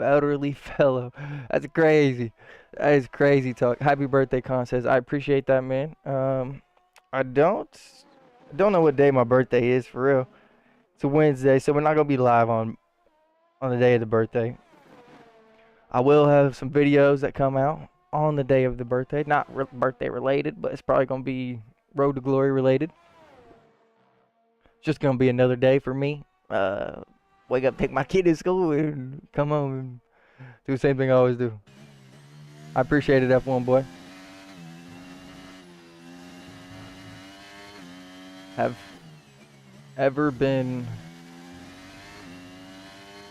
Elderly Fellow. That's crazy. That is crazy talk. Happy birthday, Con says. I appreciate that, man. I don't know what day my birthday is for real. It's a Wednesday, so we're not gonna be live on the day of the birthday. I will have some videos that come out on the day of the birthday, not birthday related, but it's probably gonna be Road to Glory related. It's just gonna be another day for me. Wake up, take my kid to school, and come home and do the same thing I always do. I appreciate it, F1 boy. Have ever been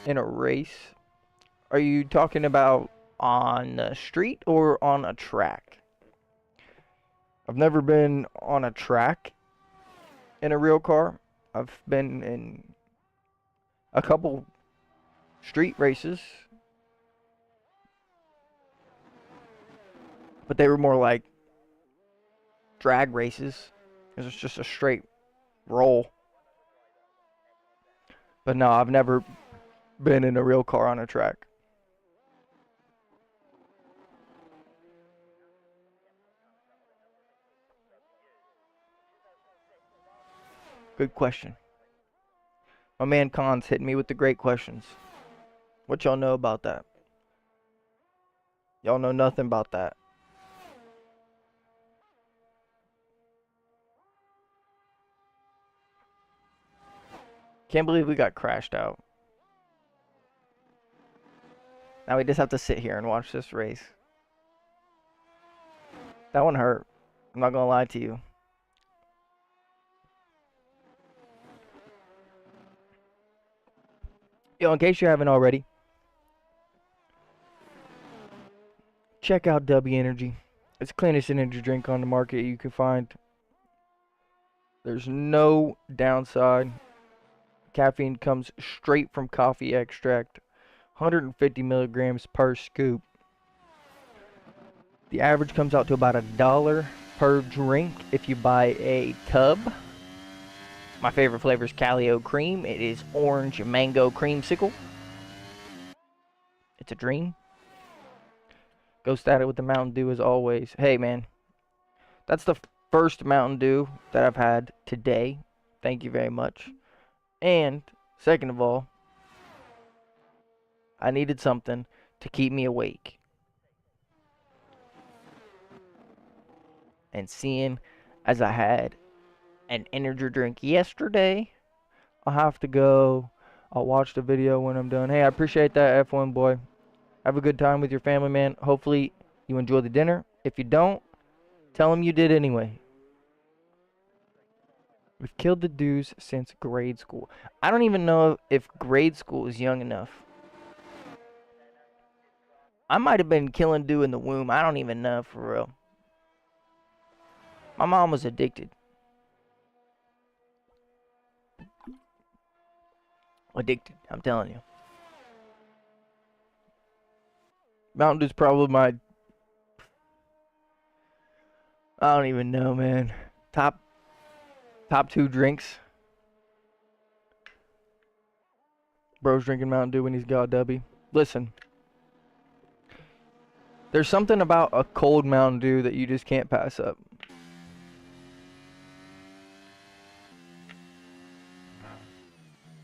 in a race? Are you talking about on the street or on a track? I've never been on a track in a real car. I've been in a couple street races, but they were more like drag races. It was just a straight roll. But no, I've never been in a real car on a track. Good question. My man Khan's hitting me with the great questions. What y'all know about that? Y'all know nothing about that. Can't believe we got crashed out. Now we just have to sit here and watch this race. That one hurt. I'm not gonna lie to you. Yo, in case you haven't already, check out W Energy. It's the cleanest energy drink on the market you can find. There's no downside. Caffeine comes straight from coffee extract. 150 milligrams per scoop. The average comes out to about $1 per drink if you buy a tub. My favorite flavor is Calio Cream. It is orange and mango creamsicle. It's a dream. Ghost at it with the Mountain Dew as always. Hey man, that's the first Mountain Dew that I've had today. Thank you very much. And second of all, I needed something to keep me awake. And seeing as I had an energy drink yesterday, I'll have to go. I'll watch the video when I'm done. Hey, I appreciate that, F1 boy. Have a good time with your family, man. Hopefully you enjoy the dinner. If you don't, tell them you did anyway. We've killed the dues since grade school. I don't even know if grade school is young enough. I might have been killing dew in the womb. I don't even know, for real. My mom was addicted. Addicted, I'm telling you. Mountain Dew's probably my... I don't even know, man. Top 2 drinks. Bro's drinking Mountain Dew when he's got W. Listen. There's something about a cold Mountain Dew that you just can't pass up.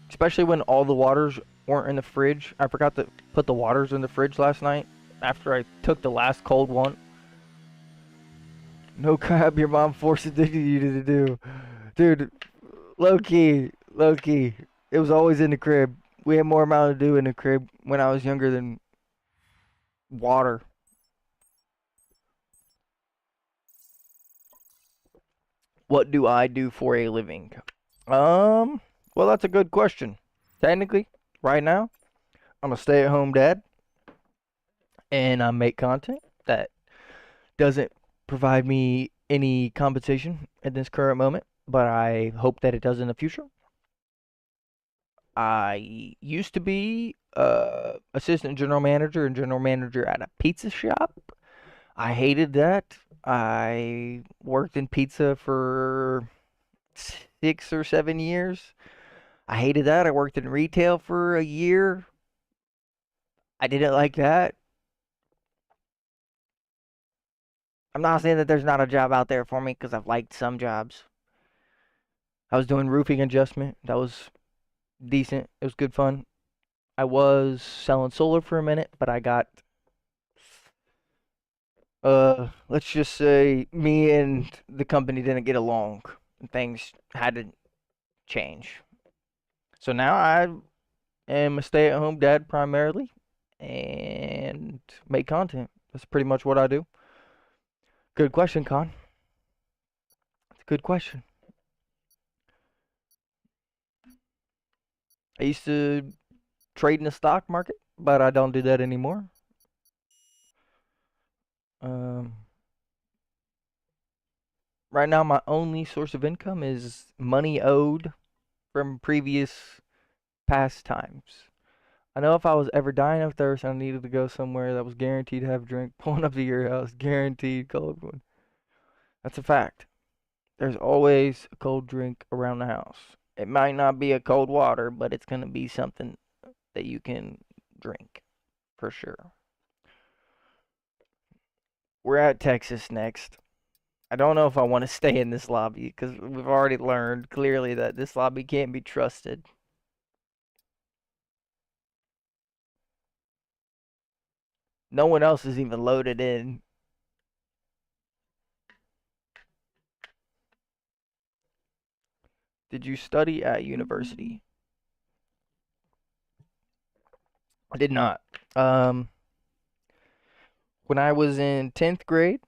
Especially when all the waters weren't in the fridge. I forgot to put the waters in the fridge last night after I took the last cold one. No crap, your mom forced addicted you to do. Dude, low key. It was always in the crib. We had more Mountain Dew in the crib when I was younger than water. What do I do for a living? Well, that's a good question. Technically, right now, I'm a stay-at-home dad, and I make content that doesn't provide me any compensation at this current moment, but I hope that it does in the future. I used to be assistant general manager and general manager at a pizza shop. I hated that. I worked in pizza for 6 or 7 years. I hated that. I worked in retail for a year. I didn't like that. I'm not saying that there's not a job out there for me because I've liked some jobs. I was doing roofing adjustment. That was decent. It was good fun. I was selling solar for a minute, but I got let's just say me and the company didn't get along and things had to change. So now I am a stay-at-home dad primarily and make content. That's pretty much what I do. Good question, Con. It's a good question. I used to trade in the stock market, but I don't do that anymore. Um, right now, my only source of income is money owed from previous pastimes. I know if I was ever dying of thirst and I needed to go somewhere that was guaranteed to have a drink, pulling up to your house, guaranteed cold one. That's a fact. There's always a cold drink around the house. It might not be a cold water, but it's going to be something that you can drink for sure. We're at Texas next. I don't know if I want to stay in this lobby because we've already learned clearly that this lobby can't be trusted. No one else is even loaded in. Did you study at university? I did not. When I was in 10th grade,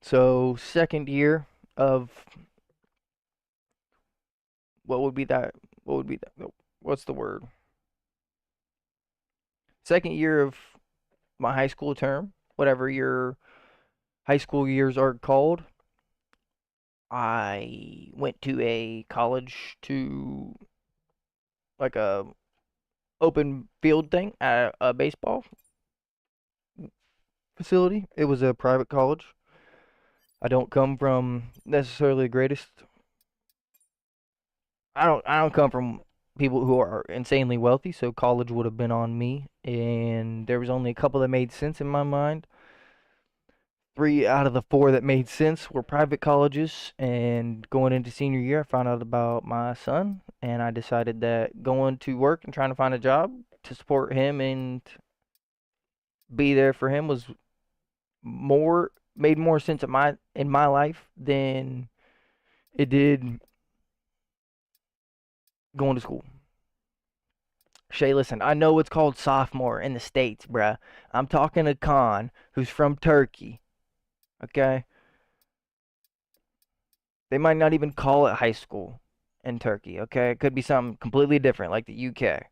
so second year of what would be that? What would be that? What's the word? Second year of my high school term, whatever your high school years are called. I went to a college to like a open field thing at a baseball facility. It was a private college. I don't come from necessarily the greatest. I don't come from people who are insanely wealthy, so college would have been on me. And there was only a couple that made sense in my mind. 3 out of the 4 that made sense were private colleges. And going into senior year, I found out about my son, and I decided that going to work and trying to find a job to support him and be there for him was more made more sense in my life than it did going to school. Shay, listen, I know it's called sophomore in the States, bruh. I'm talking to Khan, who's from Turkey. Okay? They might not even call it high school in Turkey, okay? It could be something completely different, like the UK.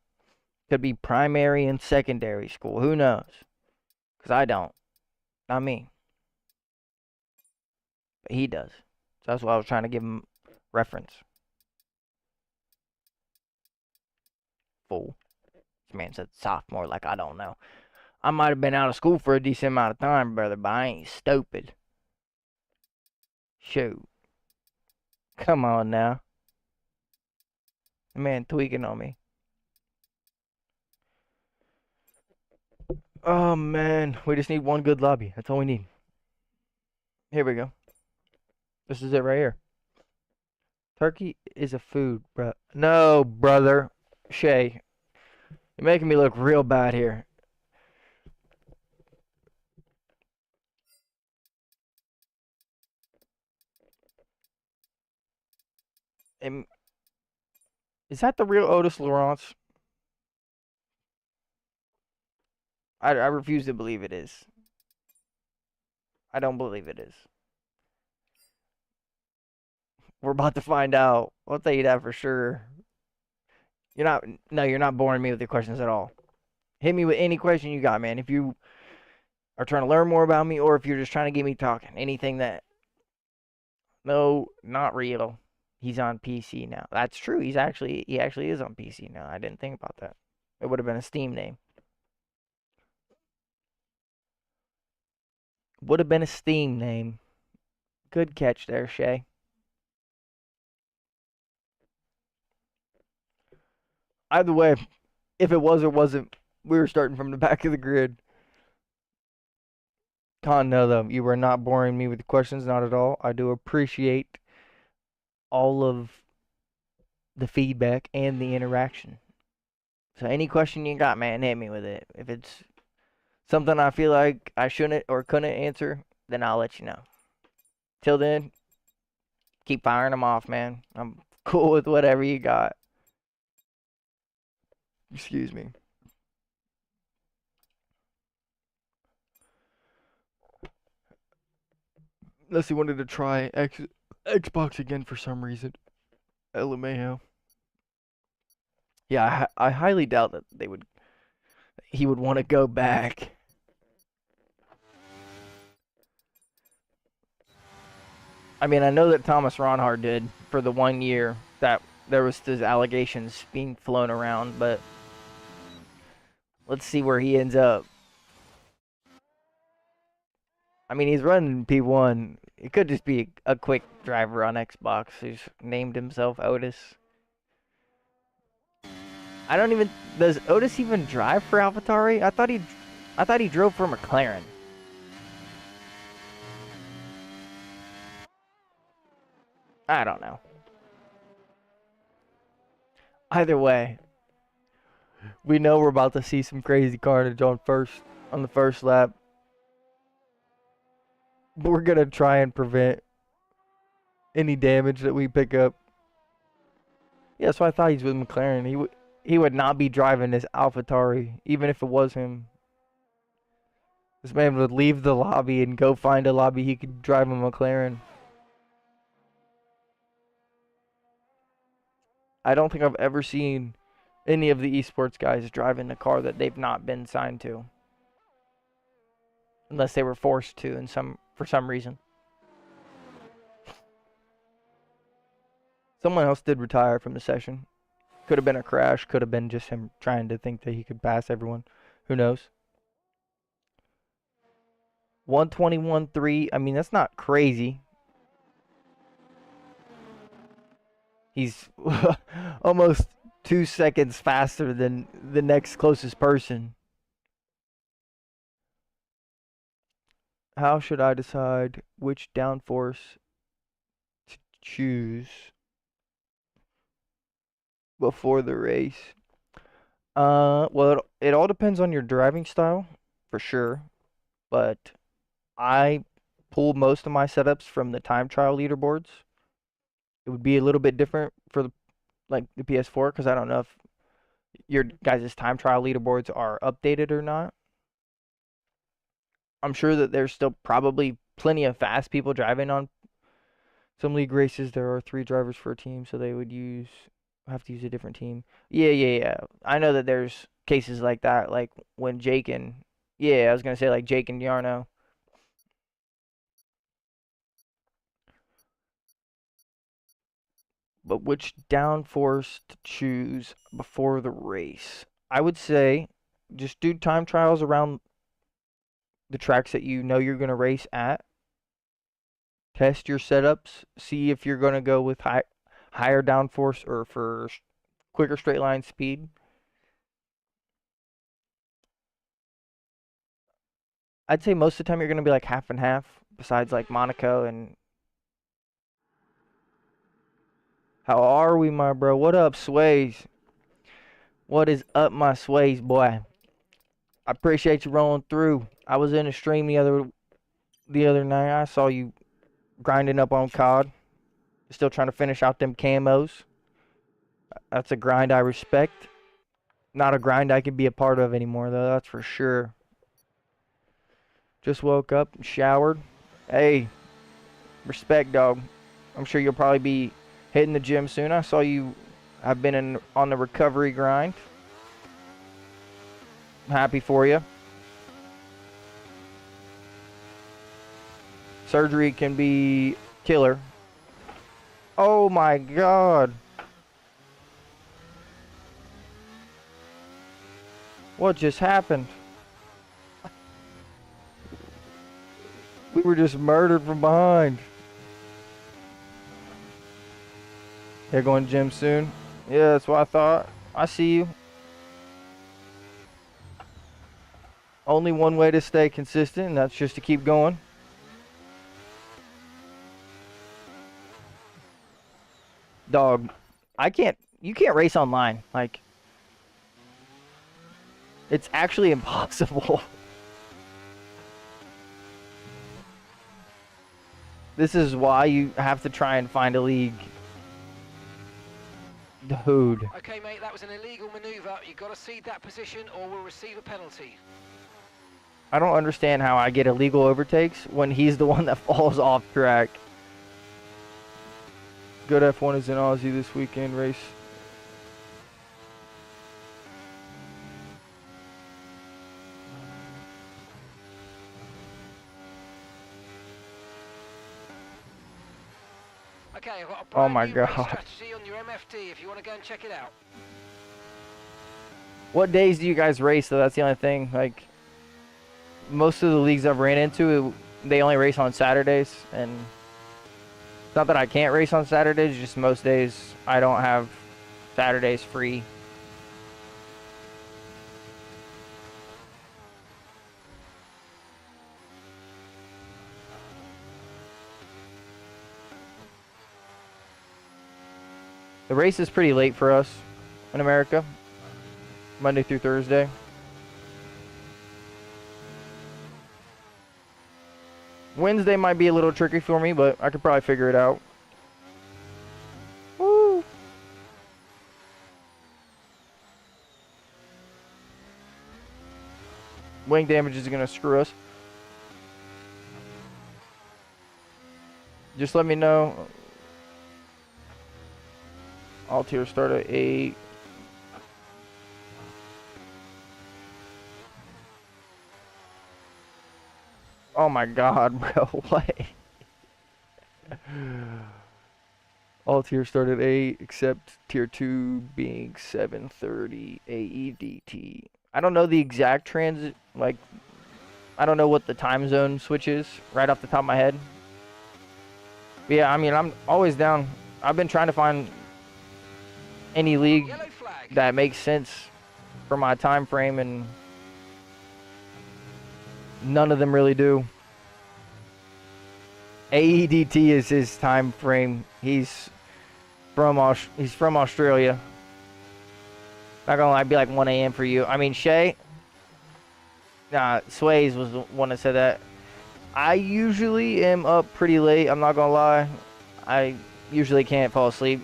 Could be primary and secondary school. Who knows? Because I don't. Not me. But he does. So that's why I was trying to give him reference. Fool. This man said sophomore like I don't know. I might have been out of school for a decent amount of time, brother, but I ain't stupid. Shoot. Come on now. The man tweaking on me. Oh man, we just need one good lobby. That's all we need. Here we go. This is it right here. Turkey is a food, bro. No, brother. Shay, you're making me look real bad here. Am- Is that the real Otis Lawrence? I refuse to believe it is. I don't believe it is. We're about to find out. I'll tell you that for sure. You're not boring me with your questions at all. Hit me with any question you got, man. If you are trying to learn more about me or if you're just trying to get me talking, anything that, no, not real. He's on PC now. That's true. He actually is on PC now. I didn't think about that. It would have been a Steam name. Would have been a Steam name. Good catch there, Shay. Either way, if it was or wasn't, we were starting from the back of the grid. No, though, you were not boring me with the questions, not at all. I do appreciate all of the feedback and the interaction. So any question you got, man, hit me with it. If it's something I feel like I shouldn't or couldn't answer, then I'll let you know. Till then, keep firing them off, man. I'm cool with whatever you got. Excuse me. Unless he wanted to try Xbox again for some reason. LMAO. Yeah, I highly doubt that he would want to go back. I mean, I know that Thomas Ronhard did for the 1 year that there was those allegations being flown around, but let's see where he ends up. I mean, he's running P1. It could just be a quick driver on Xbox. He's named himself Otis. I don't even... Does Otis even drive for AlphaTauri? I thought he drove for McLaren. I don't know. Either way, we know we're about to see some crazy carnage on the first lap. But we're gonna try and prevent any damage that we pick up. Yeah, so I thought he's with McLaren. He would not be driving this AlphaTauri, even if it was him. This man would leave the lobby and go find a lobby he could drive a McLaren. I don't think I've ever seen any of the esports guys driving a car that they've not been signed to. Unless they were forced to for some reason. Someone else did retire from the session. Could have been a crash, could have been just him trying to think that he could pass everyone. Who knows? 121.3, I mean, that's not crazy. He's almost 2 seconds faster than the next closest person. How should I decide which downforce to choose before the race? Well, it all depends on your driving style, for sure. But I pull most of my setups from the time trial leaderboards. It would be a little bit different for the PS4 because I don't know if your guys' time trial leaderboards are updated or not. I'm sure that there's still probably plenty of fast people driving on some league races. There are 3 drivers for a team, so they would have to use a different team. Yeah. I know that there's cases like that, like when Jake and I was gonna say like Jake and Yarno. But which downforce to choose before the race? I would say just do time trials around the tracks that you know you're going to race at. Test your setups. See if you're going to go with higher downforce or for quicker straight line speed. I'd say most of the time you're going to be like half and half, besides like Monaco and... How are we, my bro? What up, Sways? What is up, my Sways, boy? I appreciate you rolling through. I was in a stream the other night. I saw you grinding up on COD. Still trying to finish out them camos. That's a grind I respect. Not a grind I can be a part of anymore, though. That's for sure. Just woke up and showered. Hey, respect, dog. I'm sure you'll probably be hitting the gym soon. I saw you have been on the recovery grind. I'm happy for you. Surgery can be killer. Oh my God. What just happened? We were just murdered from behind. They're going to gym soon. Yeah, that's what I thought. I see you. only one way to stay consistent, and that's just to keep going. Dog, you can't race online. Like, it's actually impossible. This is why you have to try and find a league. Dude. Okay, mate, that was an illegal maneuver. You've got to cede that position or we'll receive a penalty. I don't understand how I get illegal overtakes when he's the one that falls off track. Good F1 is in Aussie this weekend race. Okay, I've got a Oh brand my new race God. strategy on your MFD if you want to go and check it out. What days do you guys race though? That's the only thing. Like, most of the leagues I've ran into, they only race on Saturdays, and it's not that I can't race on Saturdays, just most days I don't have Saturdays free. The race is pretty late for us in America, Monday through Thursday. Wednesday might be a little tricky for me, but I could probably figure it out. Woo! Wing damage is gonna screw us. Just let me know. All tiers start at 8. Oh my God, bro, what? All tiers start at 8, except tier 2 being 7:30 AEDT. I don't know the exact transit, like, I don't know what the time zone switch is right off the top of my head. But yeah, I mean, I'm always down. I've been trying to find any league Yellow flag. that makes sense for my time frame, and none of them really do. AEDT is his time frame. He's from Australia. Not gonna lie, it'd be like 1 a.m. for you. I mean, Shay, Sways was the one that said that. I usually am up pretty late. I'm not gonna lie. I usually can't fall asleep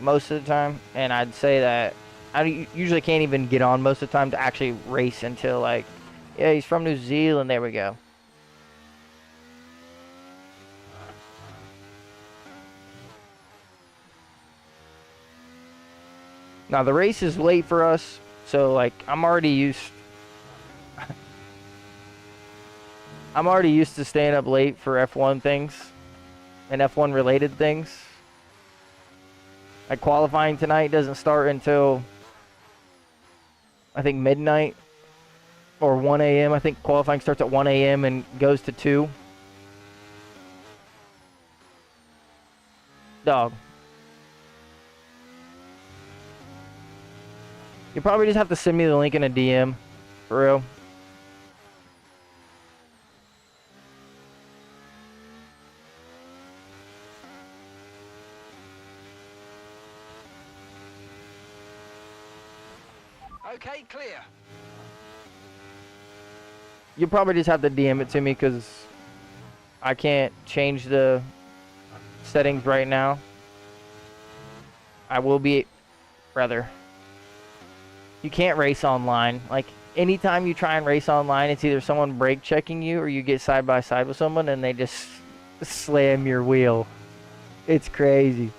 most of the time, and I'd say that I usually can't even get on most of the time to actually race until, like, yeah, he's from New Zealand. There we go. Now the race is late for us, so like I'm already used to staying up late for F1 things and F1 related things. Like, qualifying tonight doesn't start until I think midnight or 1 a.m. I think qualifying starts at 1 a.m. and goes to 2. Dog. You probably just have to send me the link in a DM, for real. Okay, clear. You probably just have to DM it to me because I can't change the settings right now. I will be, rather. You can't race online. Like, anytime you try and race online, it's either someone brake checking you or you get side by side with someone and they just slam your wheel. It's crazy.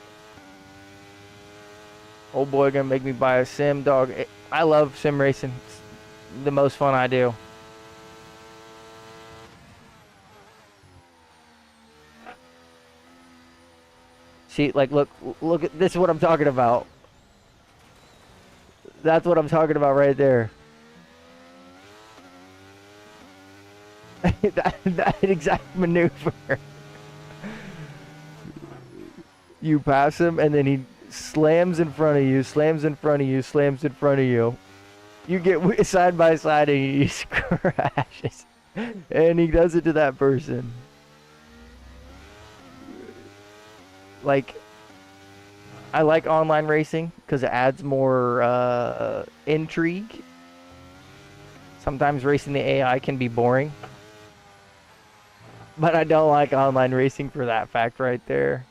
Old boy gonna make me buy a sim, dog. I love sim racing. It's the most fun I do. See, like, look at this is what I'm talking about. That's what I'm talking about right there. that exact maneuver. You pass him and then he slams in front of you, slams in front of you, slams in front of you. You get side by side and he just crashes. And he does it to that person. Like, I like online racing because it adds more intrigue. Sometimes racing the AI can be boring. But I don't like online racing for that fact right there.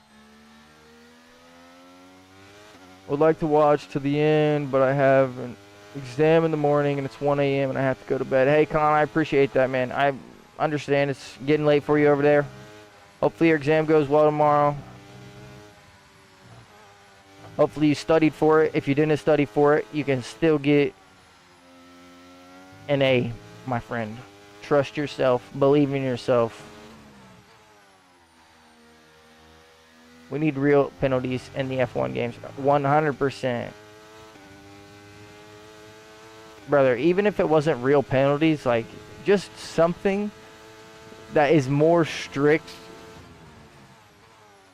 Would like to watch to the end, but I have an exam in the morning and it's 1 a.m. and I have to go to bed. Hey, Con, I appreciate that, man. I understand it's getting late for you over there. Hopefully your exam goes well tomorrow. Hopefully you studied for it. If you didn't study for it, you can still get an A, my friend. Trust yourself. Believe in yourself. We need real penalties in the F1 games. 100%. Brother, even if it wasn't real penalties, like, just something that is more strict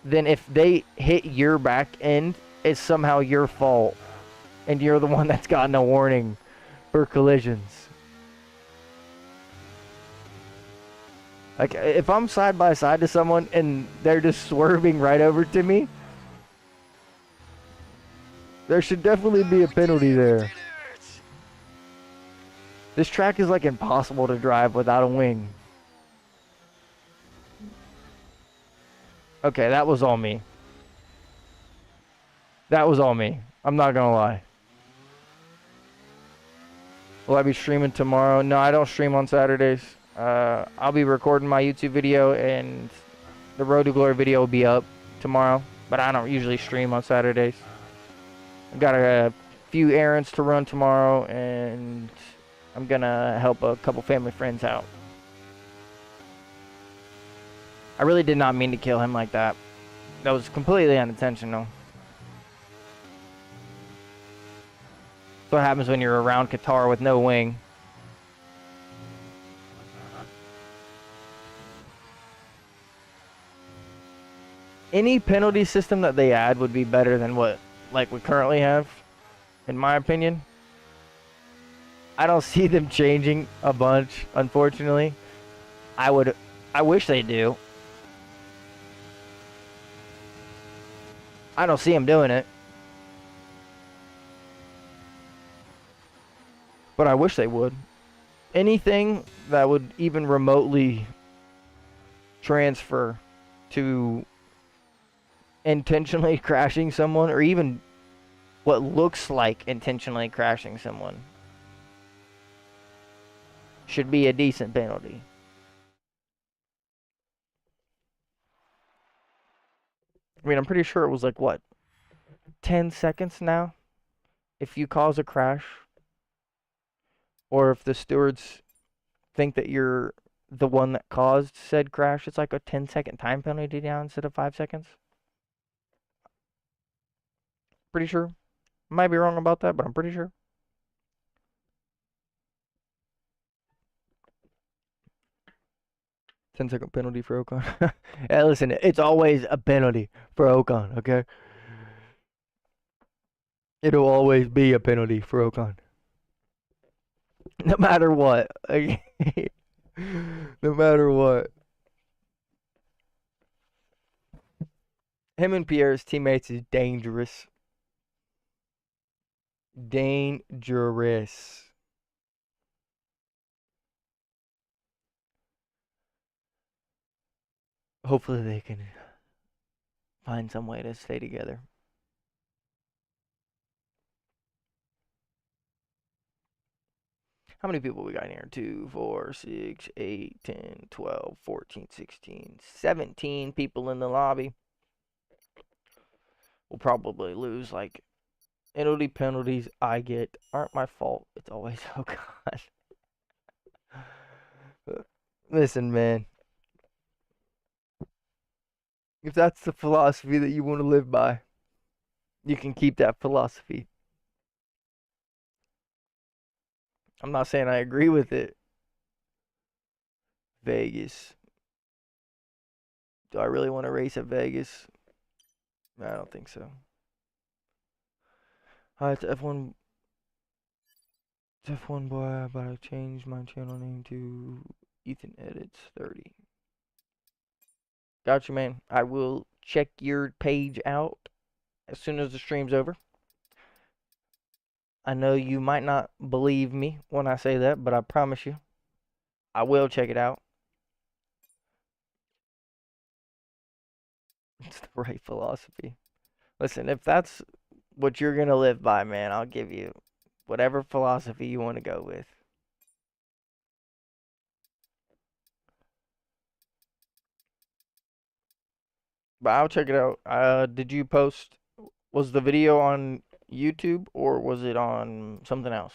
than if they hit your back end, it's somehow your fault. And you're the one that's gotten a warning for collisions. Like, if I'm side by side to someone and they're just swerving right over to me, there should definitely be a penalty there. This track is like impossible to drive without a wing. Okay, that was all me. That was all me. I'm not gonna lie. Will I be streaming tomorrow? No, I don't stream on Saturdays. I'll be recording my YouTube video and the Road to Glory video will be up tomorrow. But I don't usually stream on Saturdays. I've got a few errands to run tomorrow and I'm gonna help a couple family friends out. I really did not mean to kill him like that. That was completely unintentional. That's what happens when you're around Qatar with no wing. Any penalty system that they add would be better than what like we currently have, in my opinion. I don't see them changing a bunch, unfortunately. I wish they do. I don't see them doing it. But I wish they would. Anything that would even remotely transfer to intentionally crashing someone, or even what looks like intentionally crashing someone, should be a decent penalty. I mean, I'm pretty sure it was like, what, 10 seconds now? If you cause a crash, or if the stewards think that you're the one that caused said crash, it's like a 10-second time penalty now instead of 5 seconds. Pretty sure. Might be wrong about that, but I'm pretty sure. Ten-second penalty for Ocon. Yeah, listen, it's always a penalty for Ocon, okay? It'll always be a penalty for Ocon. No matter what. No matter what. Him and Pierre's teammates is dangerous. Dangerous. Hopefully they can find some way to stay together. How many people we got in here? 2, 4, 6, 8, 10, 12, 14, 16, 17 people in the lobby. We'll probably lose, like, penalties I get aren't my fault. It's always, oh God. Listen, man. If that's the philosophy that you want to live by, you can keep that philosophy. I'm not saying I agree with it. Vegas. Do I really want to race at Vegas? I don't think so. It's F1 F1 boy, but I changed my channel name to Ethan Edits 30. Gotcha, man. I will check your page out as soon as the stream's over. I know you might not believe me when I say that, but I promise you, I will check it out. It's the right philosophy. Listen, if that's what you're going to live by, man, I'll give you whatever philosophy you want to go with. But I'll check it out. Did you post, was the video on YouTube or was it on something else?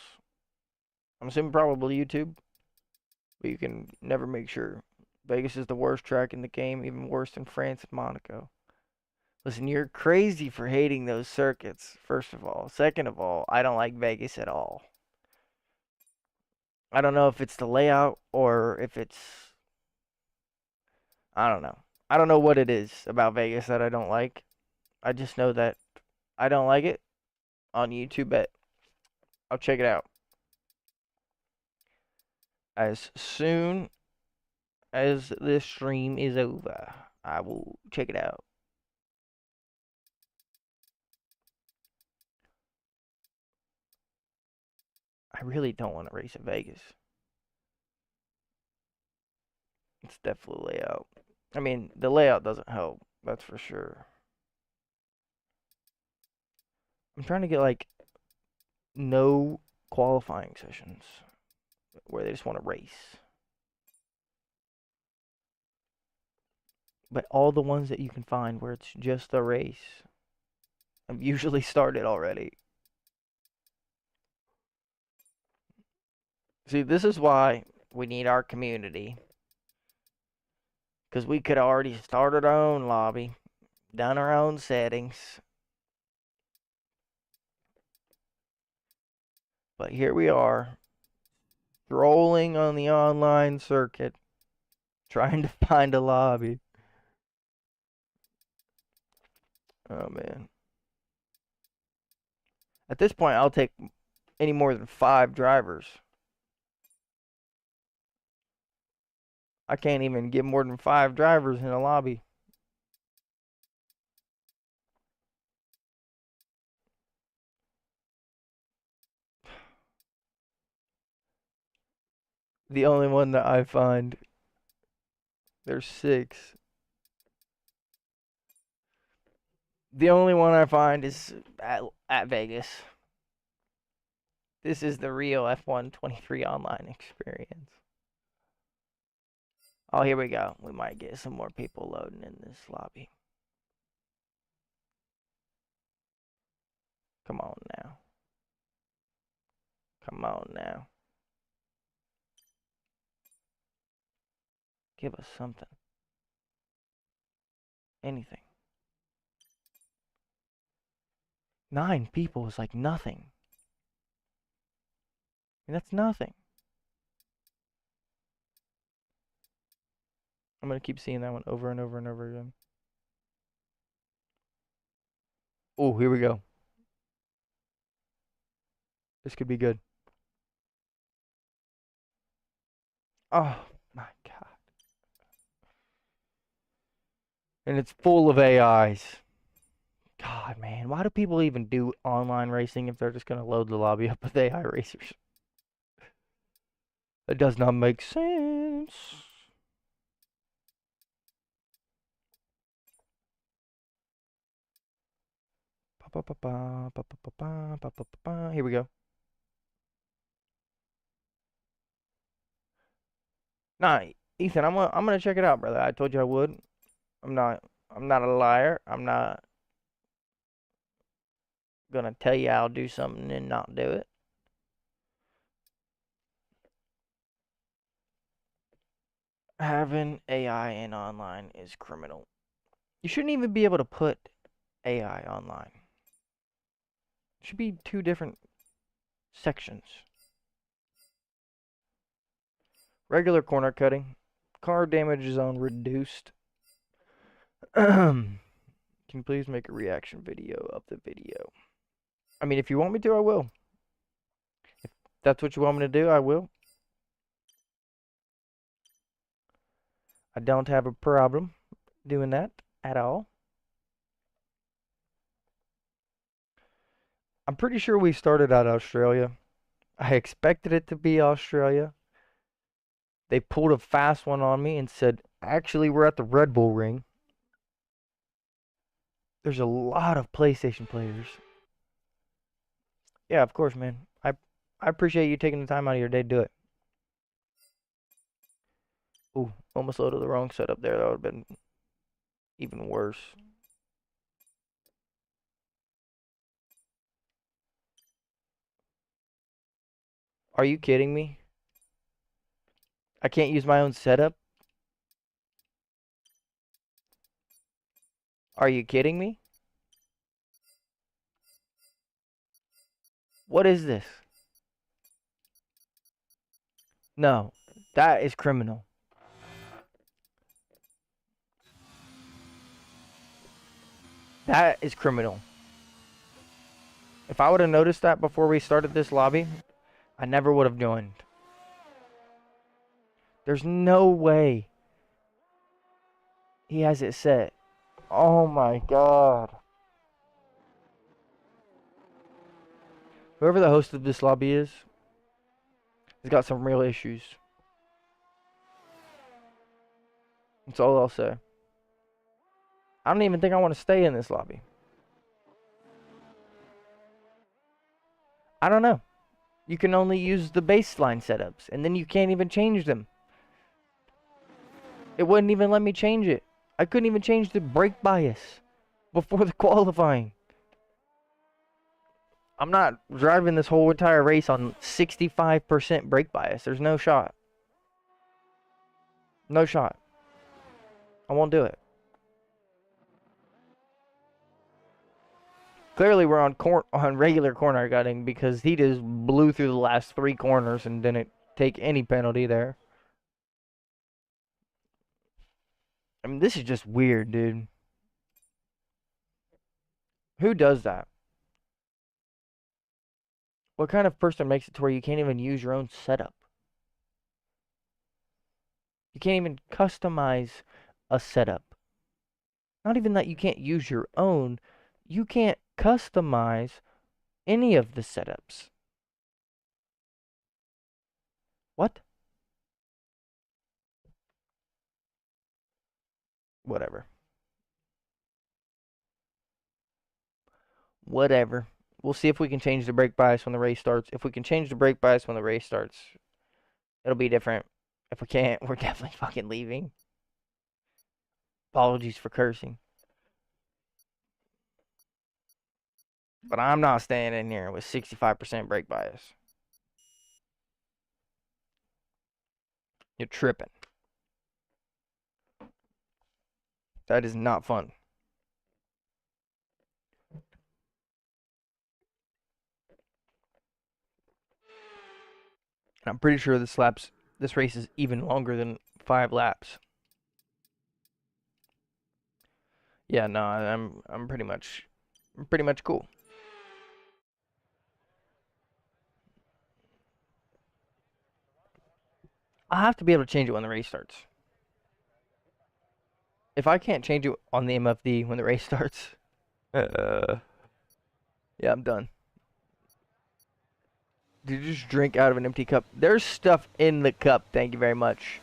I'm assuming probably YouTube, but you can never make sure. Vegas is the worst track in the game, even worse than France and Monaco. Listen, you're crazy for hating those circuits, first of all. Second of all, I don't like Vegas at all. I don't know if it's the layout or if it's, I don't know. I don't know what it is about Vegas that I don't like. I just know that I don't like it on YouTube, but I'll check it out. As soon as this stream is over, I will check it out. I really don't want to race at Vegas. It's definitely layout. I mean, the layout doesn't help, that's for sure. I'm trying to get like no qualifying sessions where they just want to race. But all the ones that you can find where it's just a race have usually started already. See, this is why we need our community. Because we could have already started our own lobby, done our own settings. But here we are, strolling on the online circuit, trying to find a lobby. Oh, man. At this point, I'll take any more than 5 drivers. I can't even get more than 5 drivers in a lobby. The only one that I find, there's 6. The only one I find is at Vegas. This is the real F1 23 online experience. Oh, here we go. We might get some more people loading in this lobby. Come on now. Come on now. Give us something. Anything. 9 people is like nothing. I mean, that's nothing. I'm going to keep seeing that one over and over and over again. Oh, here we go. This could be good. Oh, my God. And it's full of AIs. God, man. Why do people even do online racing if they're just going to load the lobby up with AI racers? That does not make sense. Here we go. Nah, Ethan, I'm gonna check it out, brother. I told you I would. I'm not a liar. I'm not gonna tell you I'll do something and not do it. Having AI in online is criminal. You shouldn't even be able to put AI online. It should be 2 different sections. Regular corner cutting. Car damage zone reduced. Can you please make a reaction video of the video? I mean, if you want me to, I will. that's what you want me to do, I will. I don't have a problem doing that at all. I'm pretty sure we started out Australia. I expected it to be Australia. They pulled a fast one on me and said, actually, we're at the Red Bull Ring. There's a lot of PlayStation players. Yeah, of course, man. I appreciate you taking the time out of your day to do it. Ooh, almost loaded the wrong setup there. That would have been even worse. Are you kidding me? I can't use my own setup? Are you kidding me? What is this? No, that is criminal. That is criminal. If I would have noticed that before we started this lobby, I never would have joined. There's no way he has it set. Oh my god. Whoever the host of this lobby is, has got some real issues. That's all I'll say. I don't even think I want to stay in this lobby. I don't know. You can only use the baseline setups, and then you can't even change them. It wouldn't even let me change it. I couldn't even change the brake bias before the qualifying. I'm not driving this whole entire race on 65% brake bias. There's no shot. No shot. I won't do it. Clearly, we're on regular corner gutting because he just blew through the last 3 corners and didn't take any penalty there. I mean, this is just weird, dude. Who does that? What kind of person makes it to where you can't even use your own setup? You can't even customize a setup. Not even that you can't use your own. You can't customize any of the setups. What? Whatever. Whatever. We'll see if we can change the brake bias when the race starts. If we can change the brake bias when the race starts, it'll be different. If we can't, we're definitely fucking leaving. Apologies for cursing. But I'm not staying in here with 65% brake bias. You're tripping. That is not fun. And I'm pretty sure this race is even longer than 5 laps. Yeah, no, I'm pretty much cool. I have to be able to change it when the race starts. If I can't change it on the MFD when the race starts, yeah, I'm done. Did you just drink out of an empty cup? There's stuff in the cup. Thank you very much.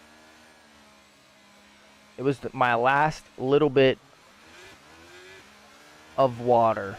It was my last little bit of water.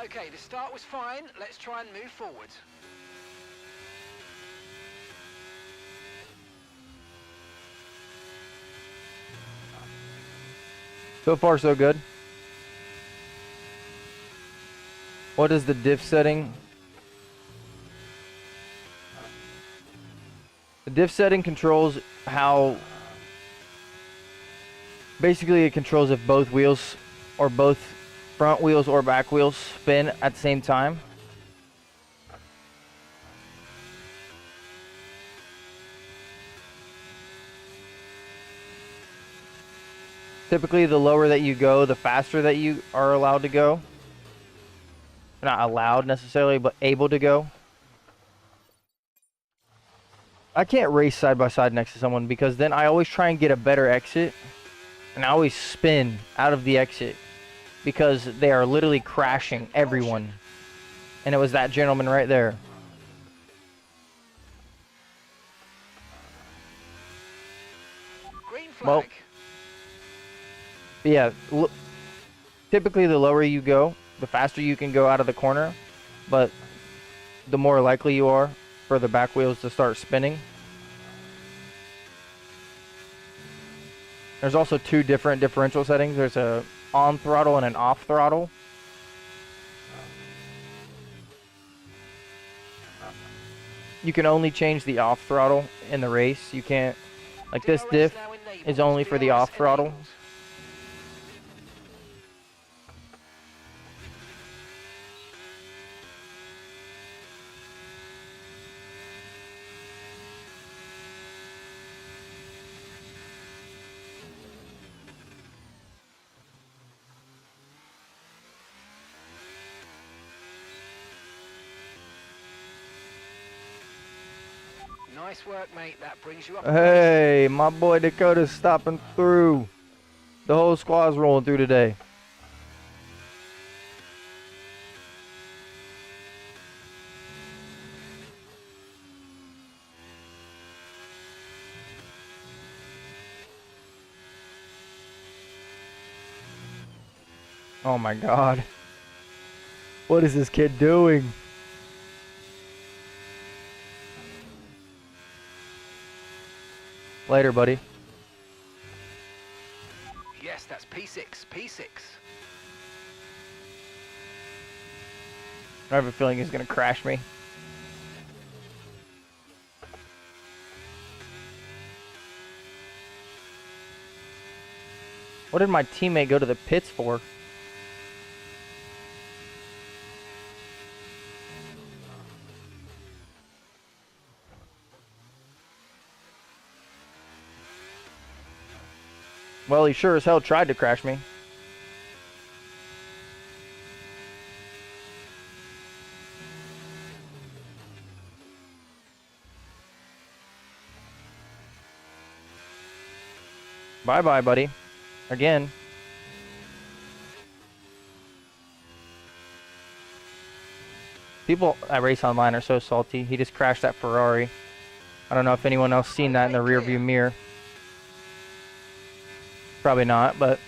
Okay, the start was fine. Let's try and move forward. So far, so good. What is the diff setting? The diff setting controls how... Basically, it controls if both wheels, or both front wheels or back wheels, spin at the same time. Typically, the lower that you go, the faster that you are allowed to go. Not allowed necessarily, but able to go. I can't race side by side next to someone because then I always try and get a better exit. And I always spin out of the exit because they are literally crashing everyone. And it was that gentleman right there. Green flag. Well, yeah, typically the lower you go, the faster you can go out of the corner, but the more likely you are for the back wheels to start spinning. There's also two different differential settings. There's a on throttle and an off throttle. You can only change the off throttle in the race. You can't, like this diff is only for the off throttle. Nice work, mate. That brings you up. Hey, my boy Dakota's stopping through. The whole squad's rolling through today. Oh my God. What is this kid doing? Later, buddy. Yes, that's P6. P6. I have a feeling he's going to crash me. What did my teammate go to the pits for? Well, he sure as hell tried to crash me. Bye-bye, buddy. Again. People that race online are so salty. He just crashed that Ferrari. I don't know if anyone else seen that in the rearview mirror. Probably not, but...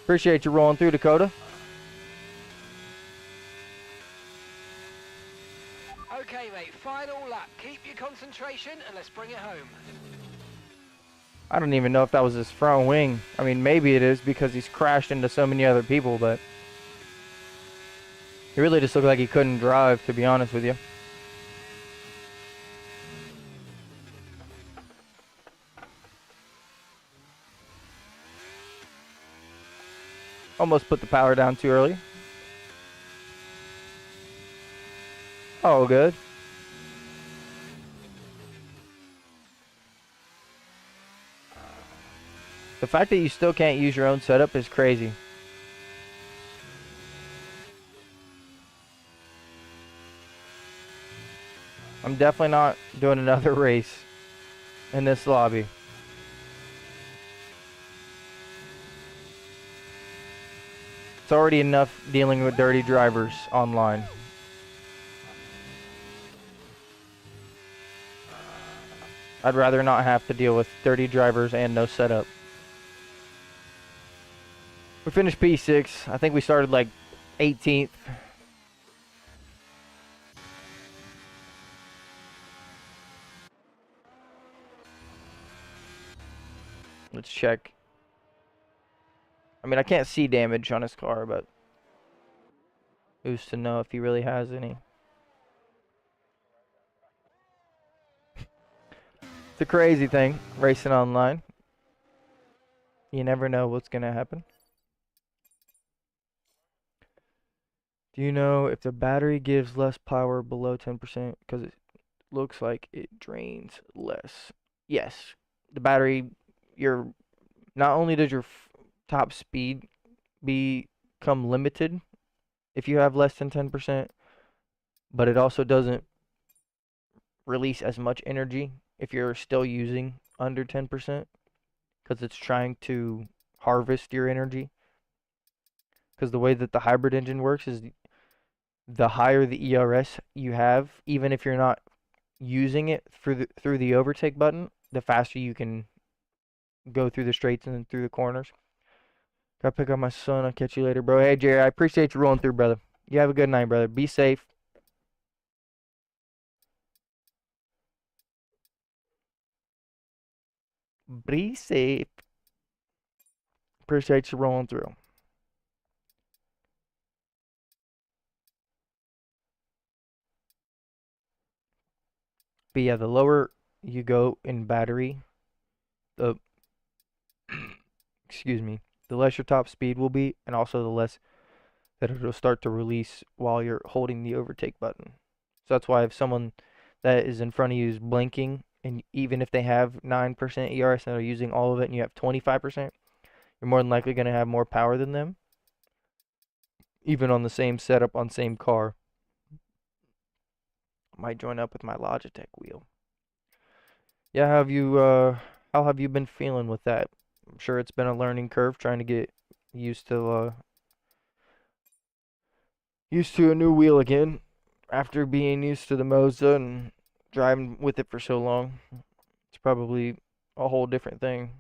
Appreciate you rolling through, Dakota. Okay, mate. Final lap. Keep your concentration and let's bring it home. I don't even know if that was his front wing. I mean, maybe it is because he's crashed into so many other people, but... He really just looked like he couldn't drive, to be honest with you. Almost put the power down too early. Oh, good. The fact that you still can't use your own setup is crazy. I'm definitely not doing another race in this lobby. It's already enough dealing with dirty drivers online. I'd rather not have to deal with dirty drivers and no setup. We finished P6. I think we started like 18th. Let's check. I mean, I can't see damage on his car, but who's to know if he really has any? It's a crazy thing, racing online. You never know what's gonna happen. Do you know if the battery gives less power below 10%? Because it looks like it drains less. Yes, the battery, not only does your top speed become limited if you have less than 10%, but it also doesn't release as much energy if you're still using under 10%, because it's trying to harvest your energy. Because the way that the hybrid engine works is the higher the ERS you have, even if you're not using it through the overtake button, the faster you can go through the straights and through the corners. Gotta pick up my son. I'll catch you later, bro. Hey, Jerry, I appreciate you rolling through, brother. You have a good night, brother. Be safe. Be safe. Appreciate you rolling through. But yeah, the lower you go in battery, the excuse me, the less your top speed will be, and also the less that it'll start to release while you're holding the overtake button. So that's why if someone that is in front of you is blinking, and even if they have 9% ERS and they're using all of it and you have 25%, you're more than likely going to have more power than them, even on the same setup on same car. I might join up with my Logitech wheel. Yeah, how have you been feeling with that? I'm sure it's been a learning curve trying to get used to a new wheel again after being used to the Moza and driving with it for so long. It's probably a whole different thing.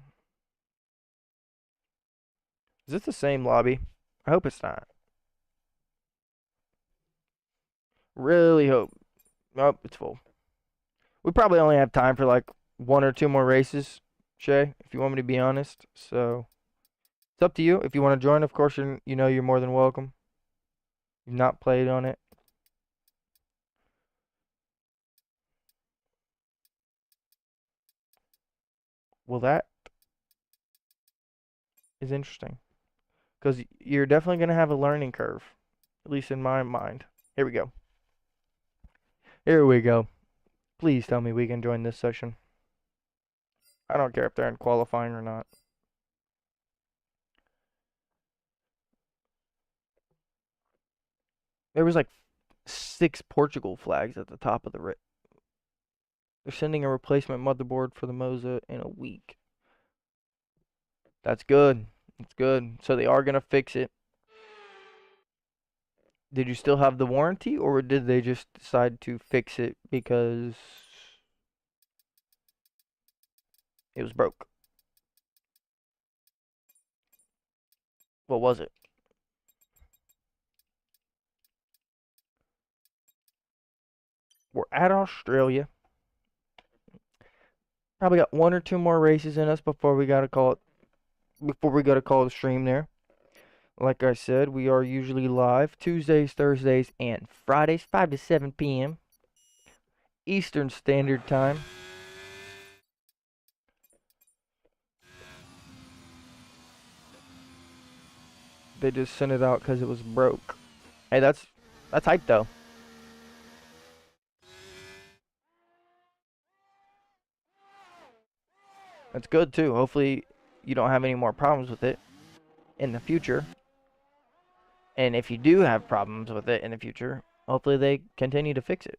Is this the same lobby? I hope it's not. Really hope. Nope, it's full. We probably only have time for like 1 or 2 more races, Shay, if you want me to be honest. So it's up to you. If you want to join, of course, you're more than welcome. You've not played on it. Well, that is interesting. Because you're definitely going to have a learning curve. At least in my mind. Here we go. Here we go. Please tell me we can join this session. I don't care if they're in qualifying or not. There was like 6 Portugal flags at the top of the They're sending a replacement motherboard for the Moza in a week. That's good. That's good. So they are going to fix it. Did you still have the warranty, or did they just decide to fix it because it was broke? What was it? We're at Australia. Probably got 1 or 2 more races in us before we gotta call the stream there. Like I said, we are usually live Tuesdays, Thursdays, and Fridays, 5 to 7 p.m. Eastern Standard Time. They just sent it out because it was broke. Hey, that's hype though. That's good too. Hopefully you don't have any more problems with it in the future. And if you do have problems with it in the future, hopefully they continue to fix it.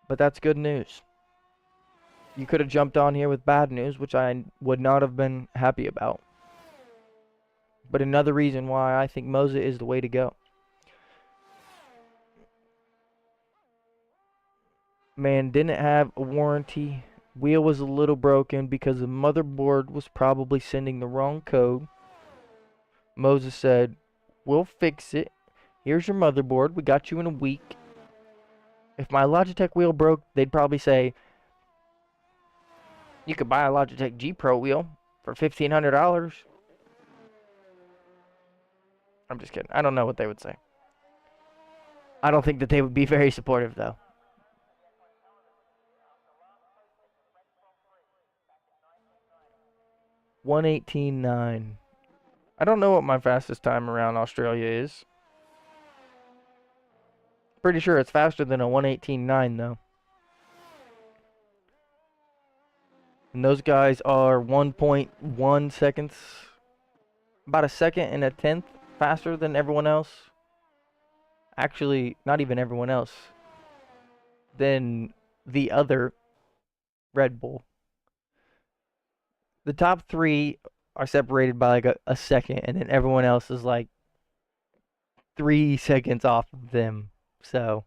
But that's good news. You could have jumped on here with bad news, which I would not have been happy about. But another reason why I think Moza is the way to go. Man, didn't have a warranty. Wheel was a little broken because the motherboard was probably sending the wrong code. Moza said, we'll fix it. Here's your motherboard. We got you in a week. If my Logitech wheel broke, they'd probably say, you could buy a Logitech G Pro wheel for $1,500. I'm just kidding. I don't know what they would say. I don't think that they would be very supportive, though. $1:18.9. I don't know what my fastest time around Australia is. Pretty sure it's faster than a 1:18.9, though. And those guys are 1.1 seconds, about a second and a tenth faster than everyone else. Actually, not even everyone else. Than the other Red Bull. The top three are separated by like a second, and then everyone else is like 3 seconds off of them. So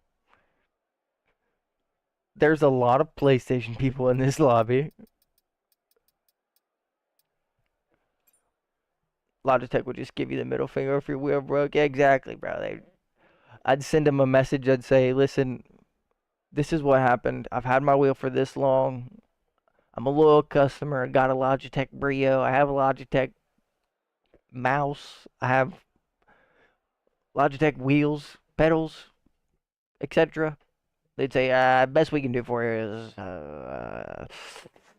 there's a lot of PlayStation people in this lobby. Logitech would just give you the middle finger if your wheel broke. Yeah, exactly, bro. I'd send them a message. I'd say, listen, this is what happened. I've had my wheel for this long. I'm a loyal customer. I got a Logitech Brio. I have a Logitech mouse. I have Logitech wheels, pedals, etc. They'd say, best we can do for you is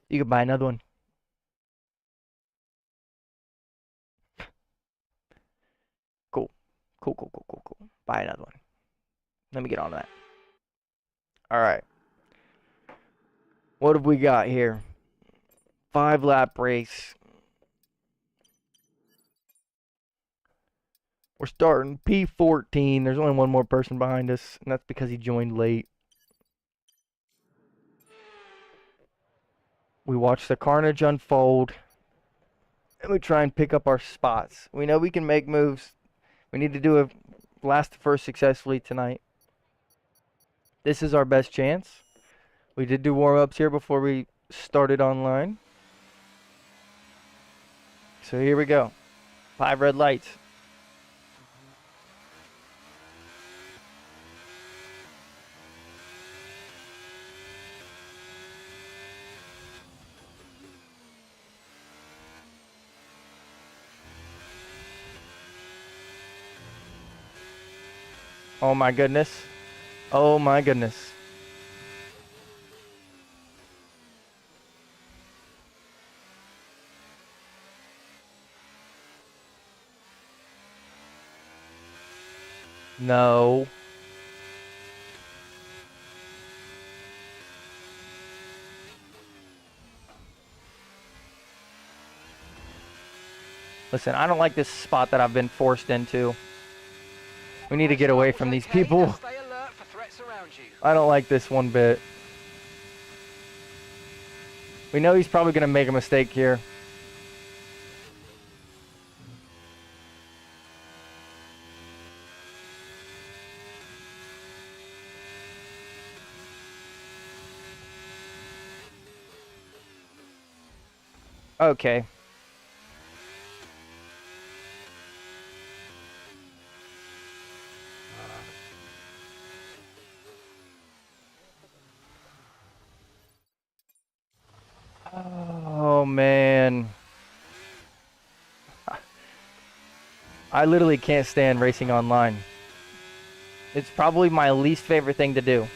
you can buy another one. Cool. Cool. Buy another one. Let me get on that. All right. What have we got here? 5-lap race. We're starting P14. There's only one more person behind us, and that's because he joined late. We watch the carnage unfold, and we try and pick up our spots. We know we can make moves. We need to do a last first successfully tonight. This is our best chance. We did do warm-ups here before we started online. So here we go. 5 red lights. Oh my goodness. Oh my goodness. No. Listen, I don't like this spot that I've been forced into. We need to get away from these people. Stay alert for threats around you. I don't like this one bit. We know he's probably going to make a mistake here. Okay. Oh, man. I literally can't stand racing online. It's probably my least favorite thing to do.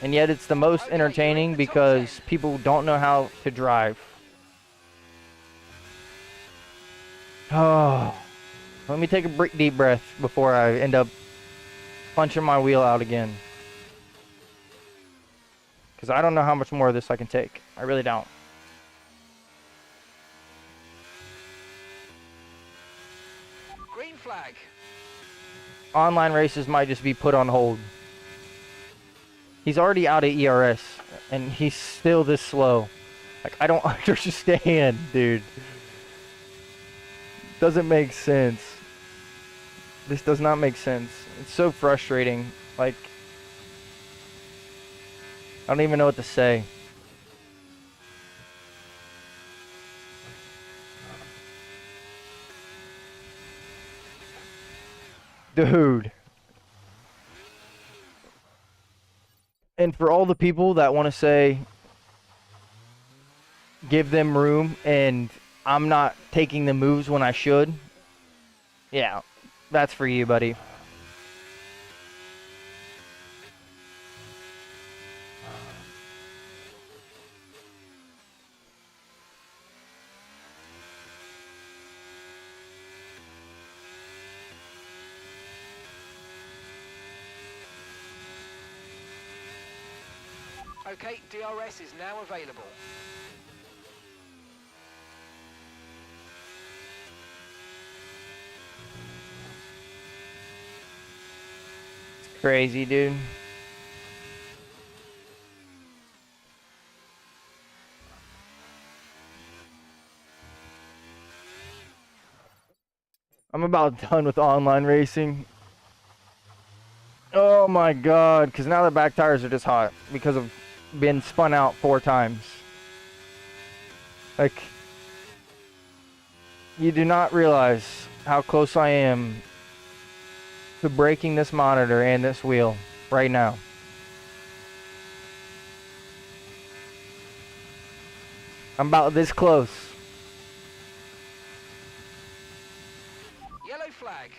And yet it's the most entertaining because people don't know how to drive. Oh. Let me take a deep breath before I end up punching my wheel out again. Because I don't know how much more of this I can take. I really don't. Green flag. Online races might just be put on hold. He's already out of ERS, and he's still this slow. Like, I don't understand, dude. Doesn't make sense. This does not make sense. It's so frustrating. Like, I don't even know what to say. Dude. And for all the people that want to say, give them room, and I'm not taking the moves when I should, yeah, that's for you, buddy. Okay, DRS is now available. Crazy, dude. I'm about done with online racing. Oh my god, because now the back tires are just hot because of being spun out 4 times. Like, you do not realize how close I am to breaking this monitor and this wheel right now. I'm about this close. Yellow flag.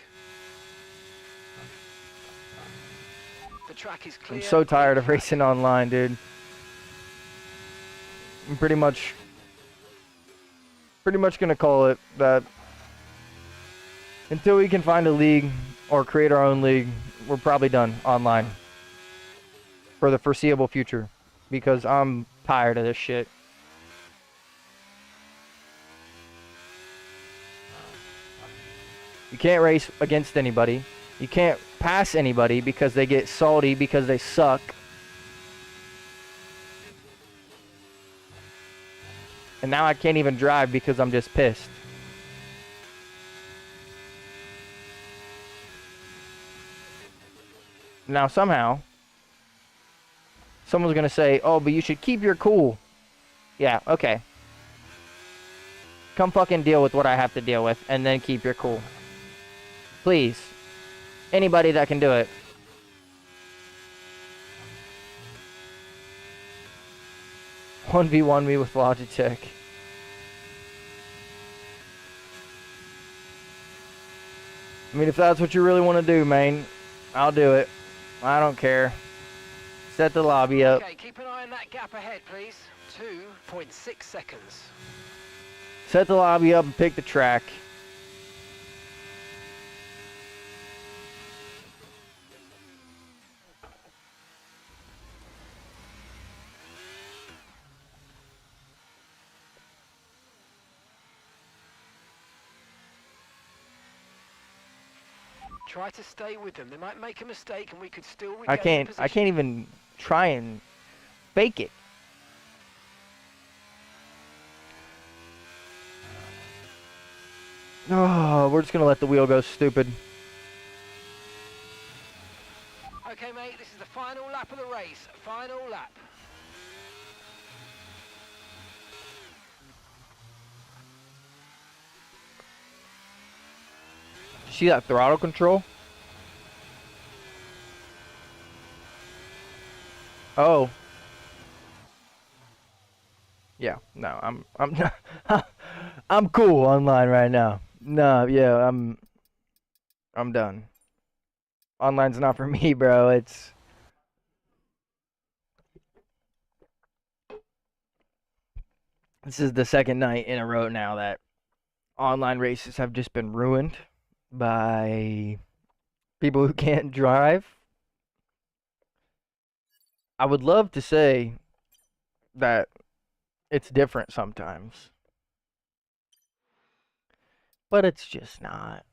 The track is clear. I'm so tired of Green flag. racing online, dude. I'm pretty much gonna call it that. Until we can find a league or create our own league, we're probably done online for the foreseeable future, because I'm tired of this shit. You can't race against anybody. You can't pass anybody because they get salty because they suck. And now I can't even drive because I'm just pissed. Now somehow, someone's gonna say, oh, but you should keep your cool. Yeah, okay. Come fucking deal with what I have to deal with, and then keep your cool. Please. Anybody that can do it. One v one me with Logitech. I mean, if that's what you really want to do, man, I'll do it. I don't care. Set the lobby up. Okay, keep an eye on that gap ahead, please. 2.6 seconds. Set the lobby up and pick the track. Try to stay with them. They might make a mistake and we could still regain I can't position. even try and fake it. Oh, we're just gonna let the wheel go stupid. Okay, mate, this is the final lap of the race. Final lap. See that throttle control? Oh. Yeah, no, I'm I'm cool online right now. No, yeah, I'm done. Online's not for me, bro. This is the second night in a row now that online races have just been ruined by people who can't drive. I would love to say that it's different sometimes, but it's just not.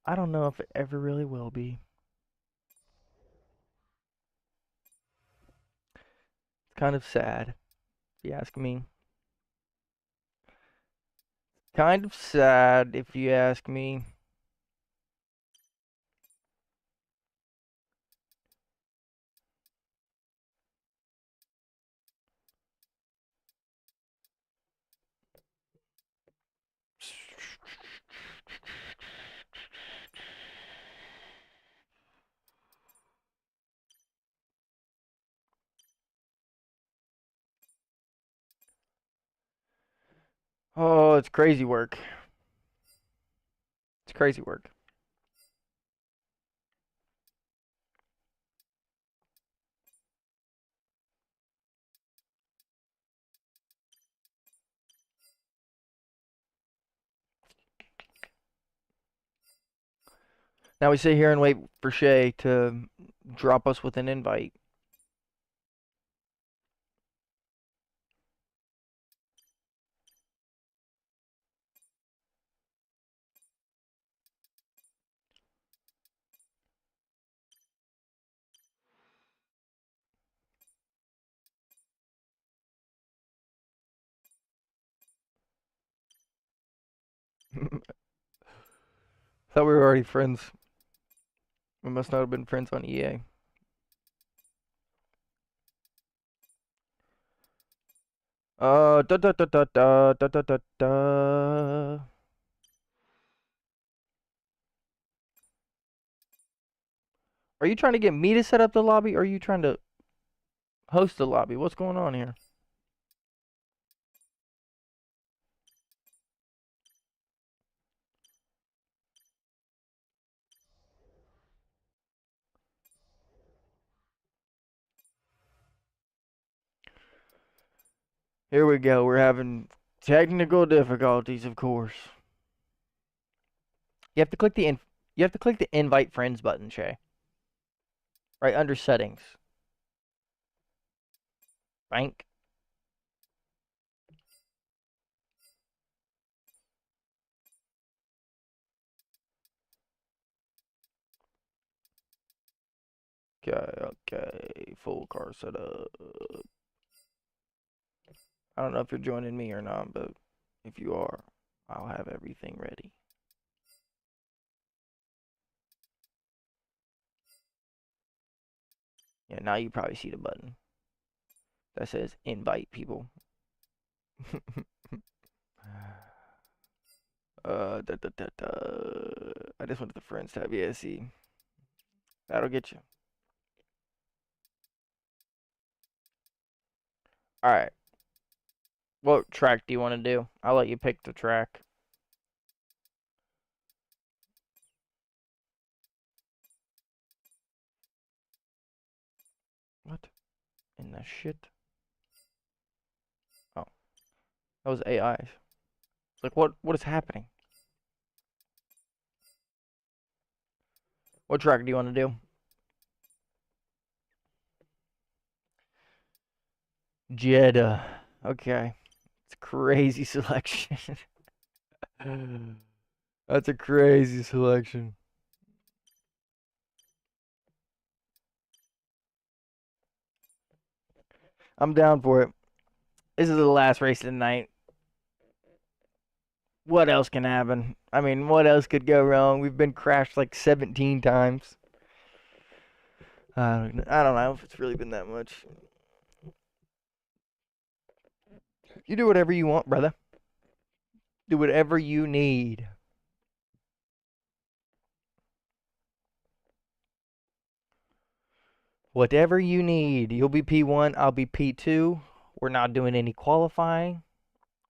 I don't know if it ever really will be. It's kind of sad, if you ask me. Kind of sad, if you ask me. Oh, it's crazy work. It's crazy work. Now we sit here and wait for Shay to drop us with an invite. Thought we were already friends. We must not have been friends on EA. Da da da da da da da da da. Are you trying to get me to set up the lobby, or are you trying to host the lobby? What's going on here? Here we go. We're having technical difficulties, of course. You have to click the invite friends button, Shay. Right under settings. Bank. Okay. Full car setup. I don't know if you're joining me or not, but if you are, I'll have everything ready. Yeah, now you probably see the button that says invite people. I just went to the friends tab. Yeah, see. That'll get you. Alright. What track do you want to do? I'll let you pick the track. What in the shit? Oh. That was AI. It's like, what is happening? What track do you want to do? Jeddah. Okay. It's a crazy selection. That's a crazy selection. I'm down for it. This is the last race of the night. What else can happen? I mean, what else could go wrong? We've been crashed like 17 times. I don't know if it's really been that much. You do whatever you want, brother. Do whatever you need. Whatever you need. You'll be P1, I'll be P2. We're not doing any qualifying.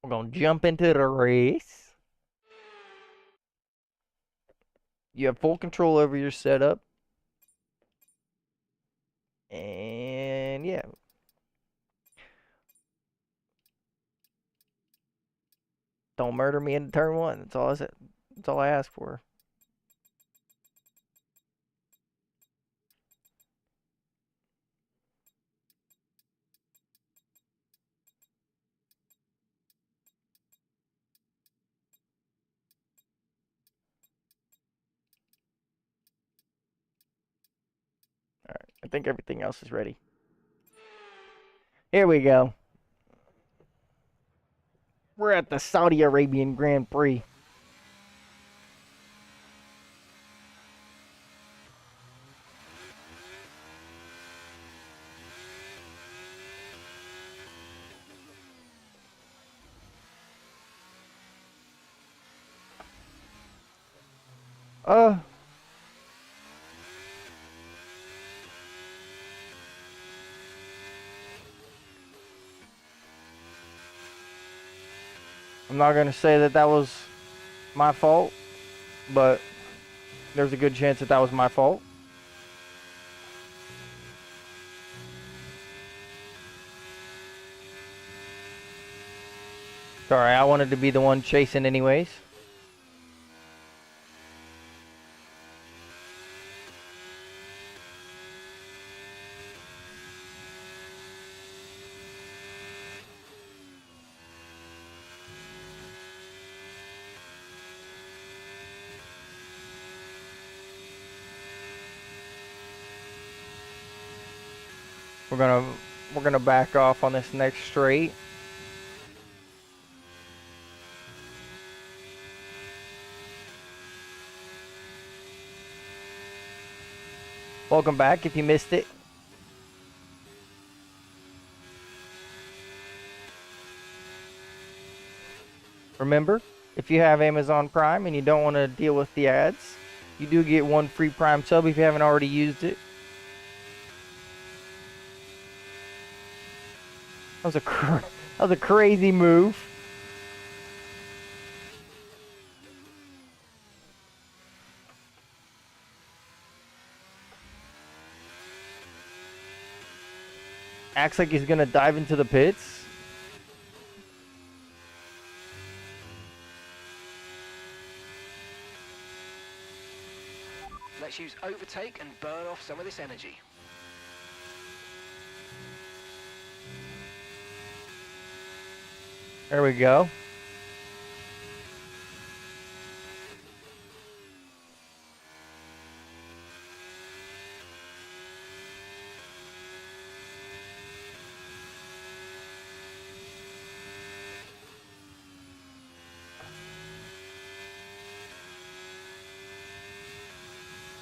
We're going to jump into the race. You have full control over your setup. And yeah. Don't murder me in turn one. That's all I said. That's all I asked for. Alright. I think everything else is ready. Here we go. We're at the Saudi Arabian Grand Prix. Uh, I'm not going to say that that was my fault, but there's a good chance that that was my fault. Sorry, I wanted to be the one chasing anyways. We're gonna back off on this next straight. Welcome back if you missed it. Remember, if you have Amazon Prime and you don't want to deal with the ads, you do get one free Prime sub if you haven't already used it. That was a crazy move. Acts like he's gonna dive into the pits. Let's use overtake and burn off some of this energy. There we go.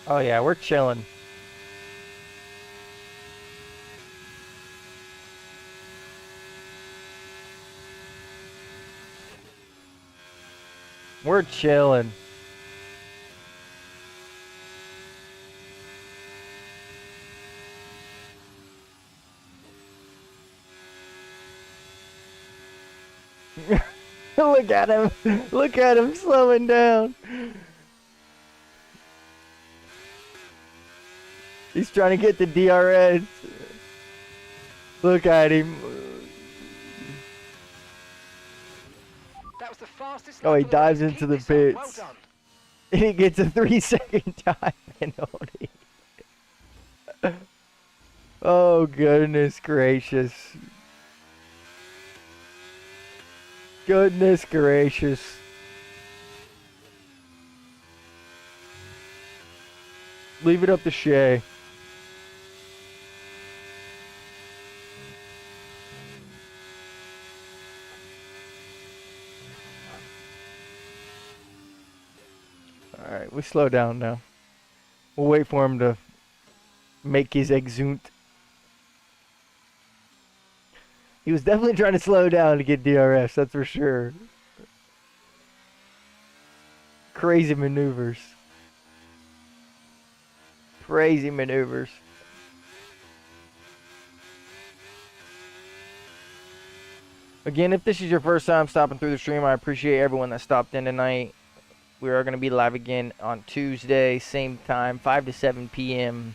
Oh yeah, we're chilling. We're chilling. Look at him. Look at him slowing down. He's trying to get the DRS. Look at him. That was the fastest. Oh, he lap of the dives race. into Keep the this up. Well pits. done. And he gets a 3-second time penalty. Oh, goodness gracious. Goodness gracious. Leave it up to Shay. Alright, we slow down now. We'll wait for him to make his exunt. He was definitely trying to slow down to get DRS, that's for sure. Crazy maneuvers. Crazy maneuvers. Again, if this is your first time stopping through the stream, I appreciate everyone that stopped in tonight. We are going to be live again on Tuesday, same time, 5 to 7 p.m.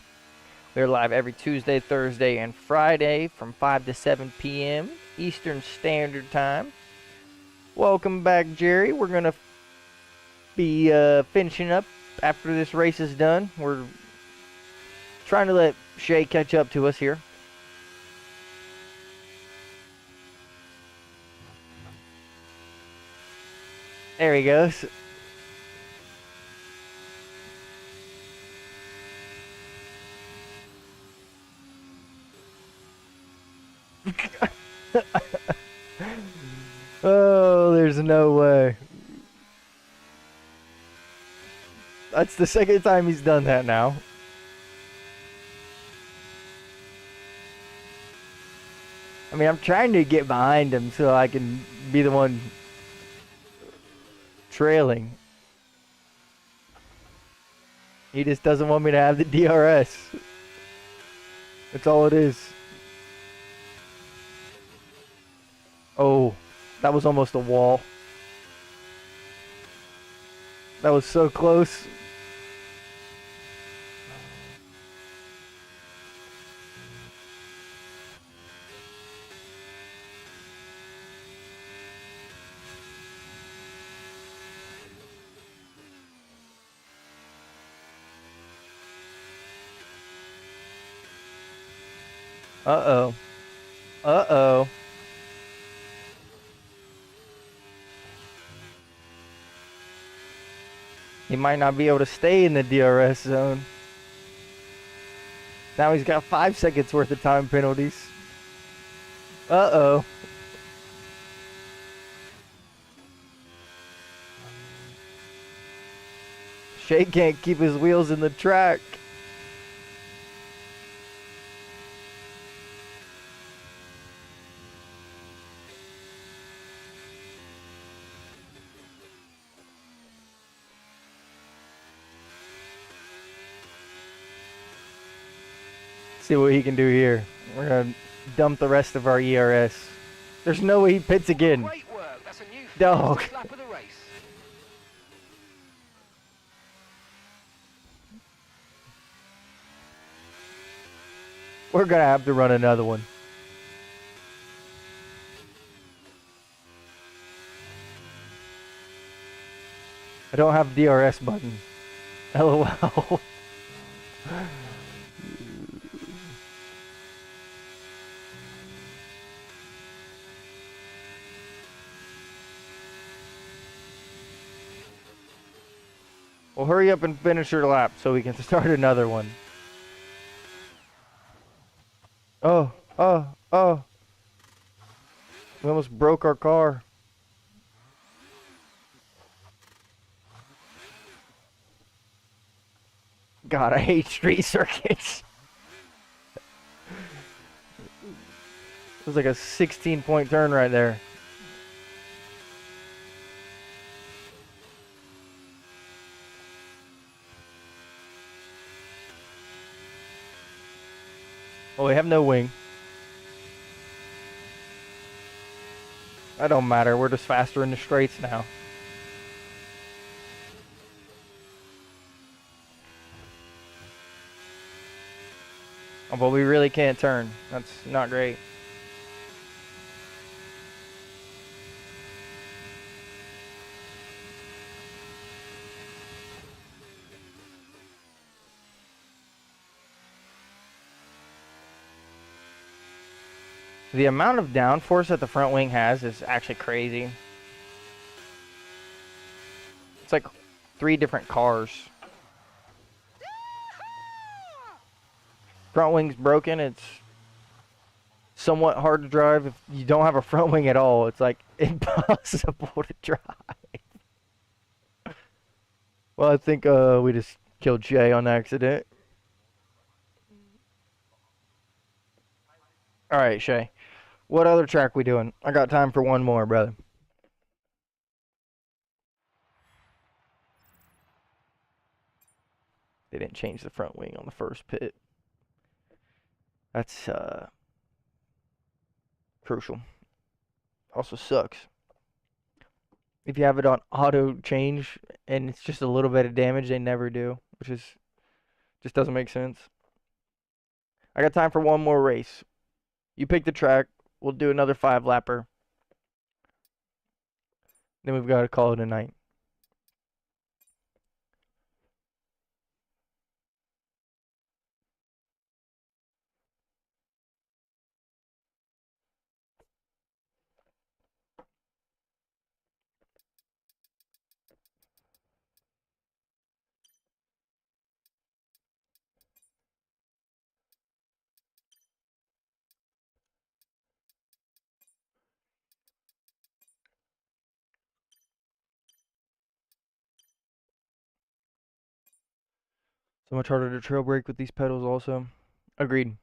We're live every Tuesday, Thursday, and Friday from 5 to 7 p.m. Eastern Standard Time. Welcome back, Jerry. We're going to be finishing up after this race is done. We're trying to let Shay catch up to us here. There he goes. Oh, there's no way. That's the second time he's done that now. I mean, I'm trying to get behind him so I can be the one trailing. He just doesn't want me to have the DRS. That's all it is. Oh, that was almost a wall. That was so close. Uh-oh. Uh-oh. He might not be able to stay in the DRS zone. Now he's got 5 seconds worth of time penalties. Uh-oh. Shay can't keep his wheels in the track. See what he can do here. We're gonna dump the rest of our ERS. There's no way he pits again. Great work. That's a new Dog. fastest lap of the race. We're gonna have to run another one. I don't have DRS button. LOL. Well, hurry up and finish your lap so we can start another one. Oh, oh, oh. We almost broke our car. God, I hate street circuits. It was like a 16-point turn right there. Well, we have no wing. That don't matter. We're just faster in the straights now. Oh, but we really can't turn. That's not great. The amount of downforce that the front wing has is actually crazy. It's like 3 different cars. Front wing's broken. It's somewhat hard to drive if you don't have a front wing at all. It's like impossible to drive. Well, I think we just killed Jay on accident. All right, Shay. What other track we doing? I got time for one more, brother. They didn't change the front wing on the first pit. That's crucial. Also sucks. If you have it on auto change and it's just a little bit of damage, they never do, which is just doesn't make sense. I got time for one more race. You pick the track. We'll do another 5-lapper. Then we've got to call it a night. So much harder to trail brake with these pedals also. Agreed.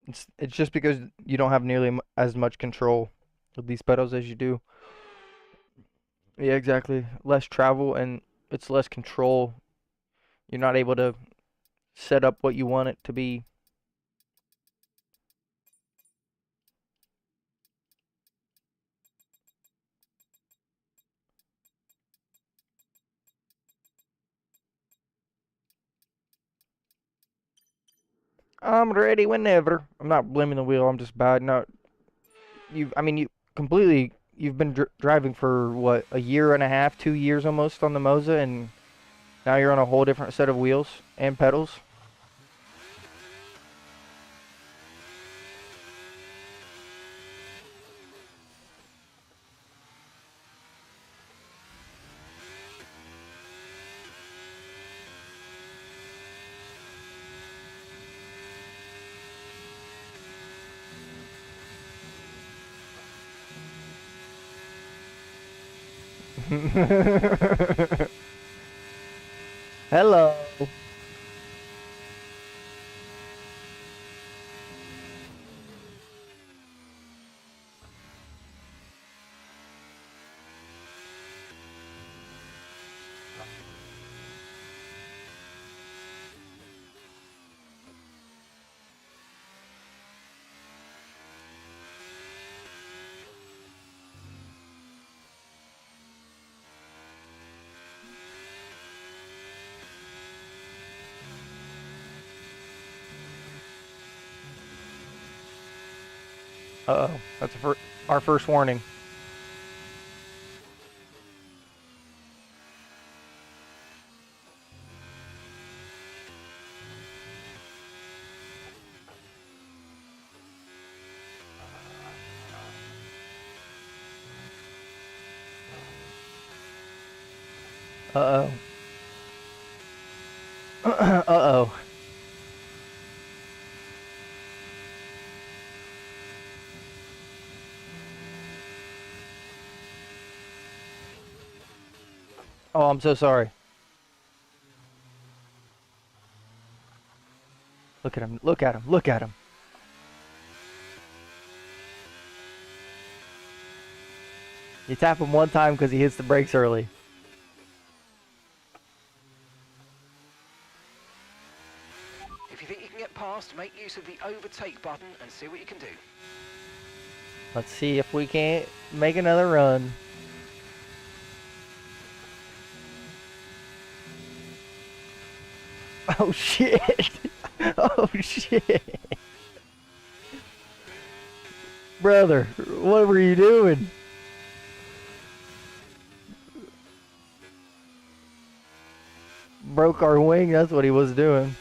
It's just because you don't have nearly as much control with these pedals as you do. Yeah, exactly. Less travel and it's less control. You're not able to set up what you want it to be. I'm ready whenever. I'm not blaming the wheel. I'm just bad. No, I mean, you've been driving for what, a year and a half, 2 years almost on the Moza, and now you're on a whole different set of wheels and pedals. Hello. Uh-oh. That's our first warning. Uh-oh. Uh-oh. Oh, I'm so sorry. Look at him. Look at him. Look at him. You tap him one time because he hits the brakes early. If you think you can get past, make use of the overtake button and see what you can do. Let's see if we can't make another run. Oh shit! Oh shit! Brother, what were you doing? Broke our wing, that's what he was doing.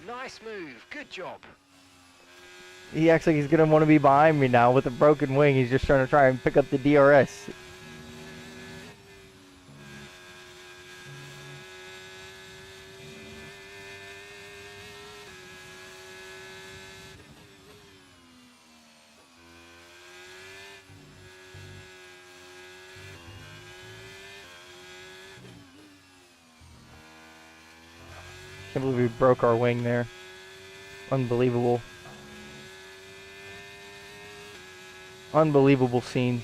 Nice move, good job. He acts like he's gonna want to be behind me now with a broken wing. He's just trying to pick up the DRS. Can't believe we broke our wing there. Unbelievable. Unbelievable scenes.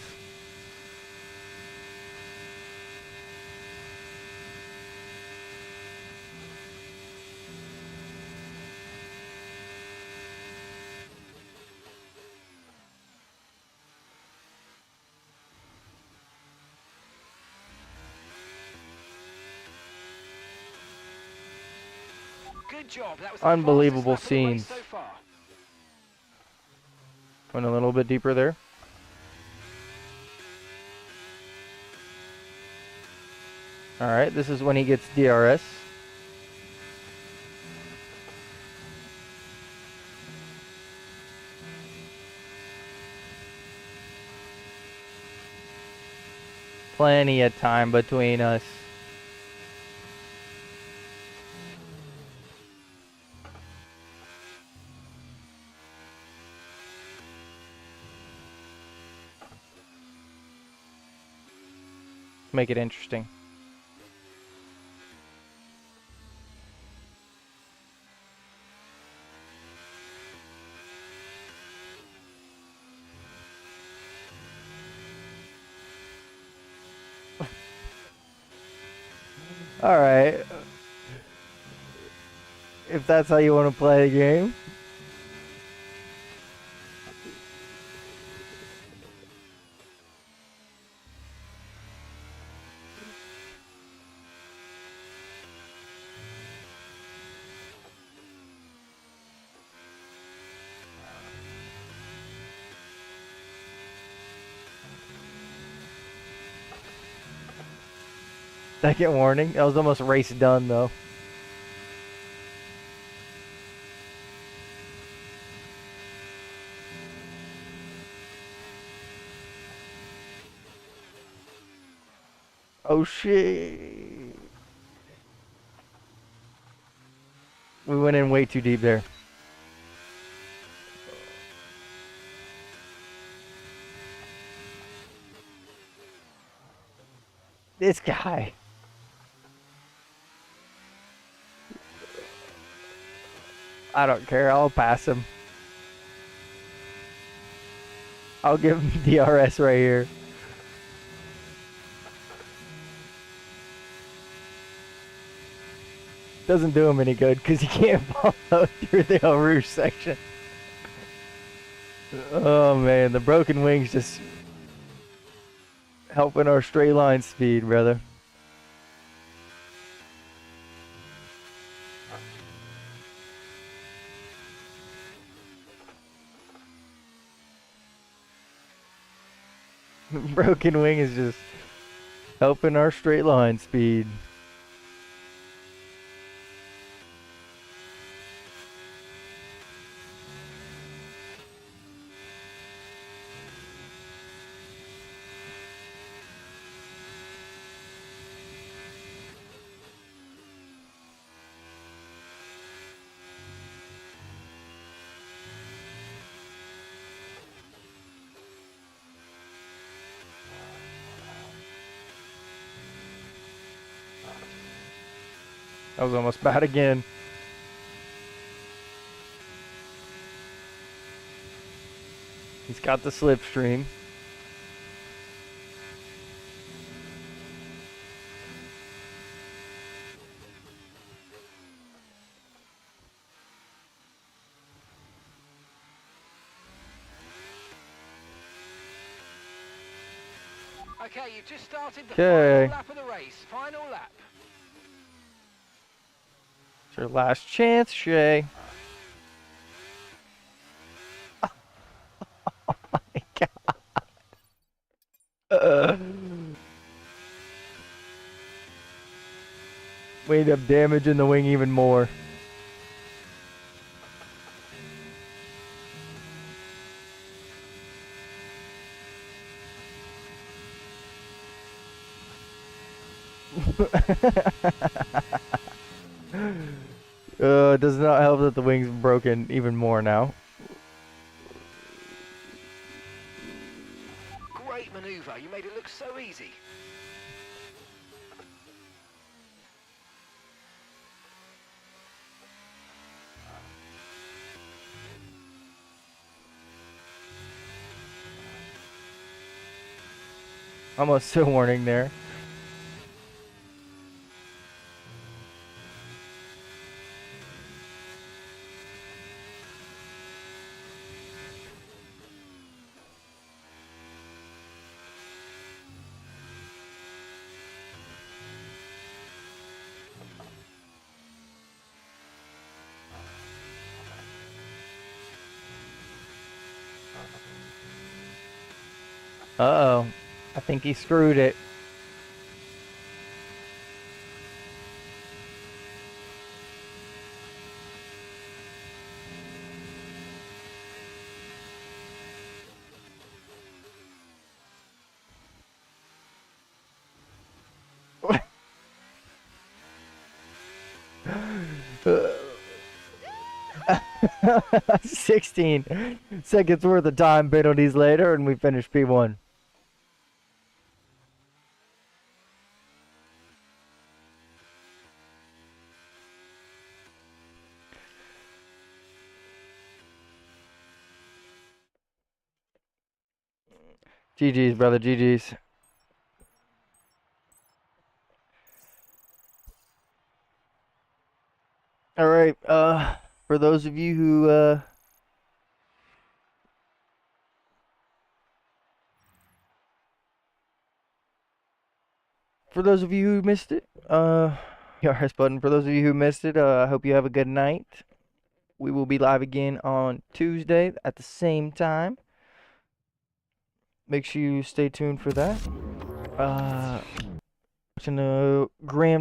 Good job. That was the Unbelievable fastest lap of the race scenes. so far. Went a little bit deeper there. Alright, this is when he gets DRS. Plenty of time between us. Make it interesting. Alright. If that's how you want to play the game. Second warning. That was almost race done, though. Oh, shit. We went in way too deep there. This guy. I don't care. I'll pass him. I'll give him DRS right here. Doesn't do him any good because he can't follow through the El Rouge section. Oh man, the broken wings just helping our straight line speed, brother. Broken wing is just helping our straight line speed. That was almost bad again. He's got the slipstream. Okay, you've just started the Okay. final lap of the race. Final lap. It's your last chance, Shay. Oh my god. We end up damaging the wing even more. It does not help that the wing's broken even more now. Great maneuver. You made it look so easy. Almost a warning there. Uh-oh. I think he screwed it. Uh, 16 seconds worth of time penalties later, and we finished P1. GG's, brother, GG's. All right, for those of you who missed it, RS button. For those of you who missed it, I hope you have a good night. We will be live again on Tuesday at the same time. Make sure you stay tuned for that. watching the Graham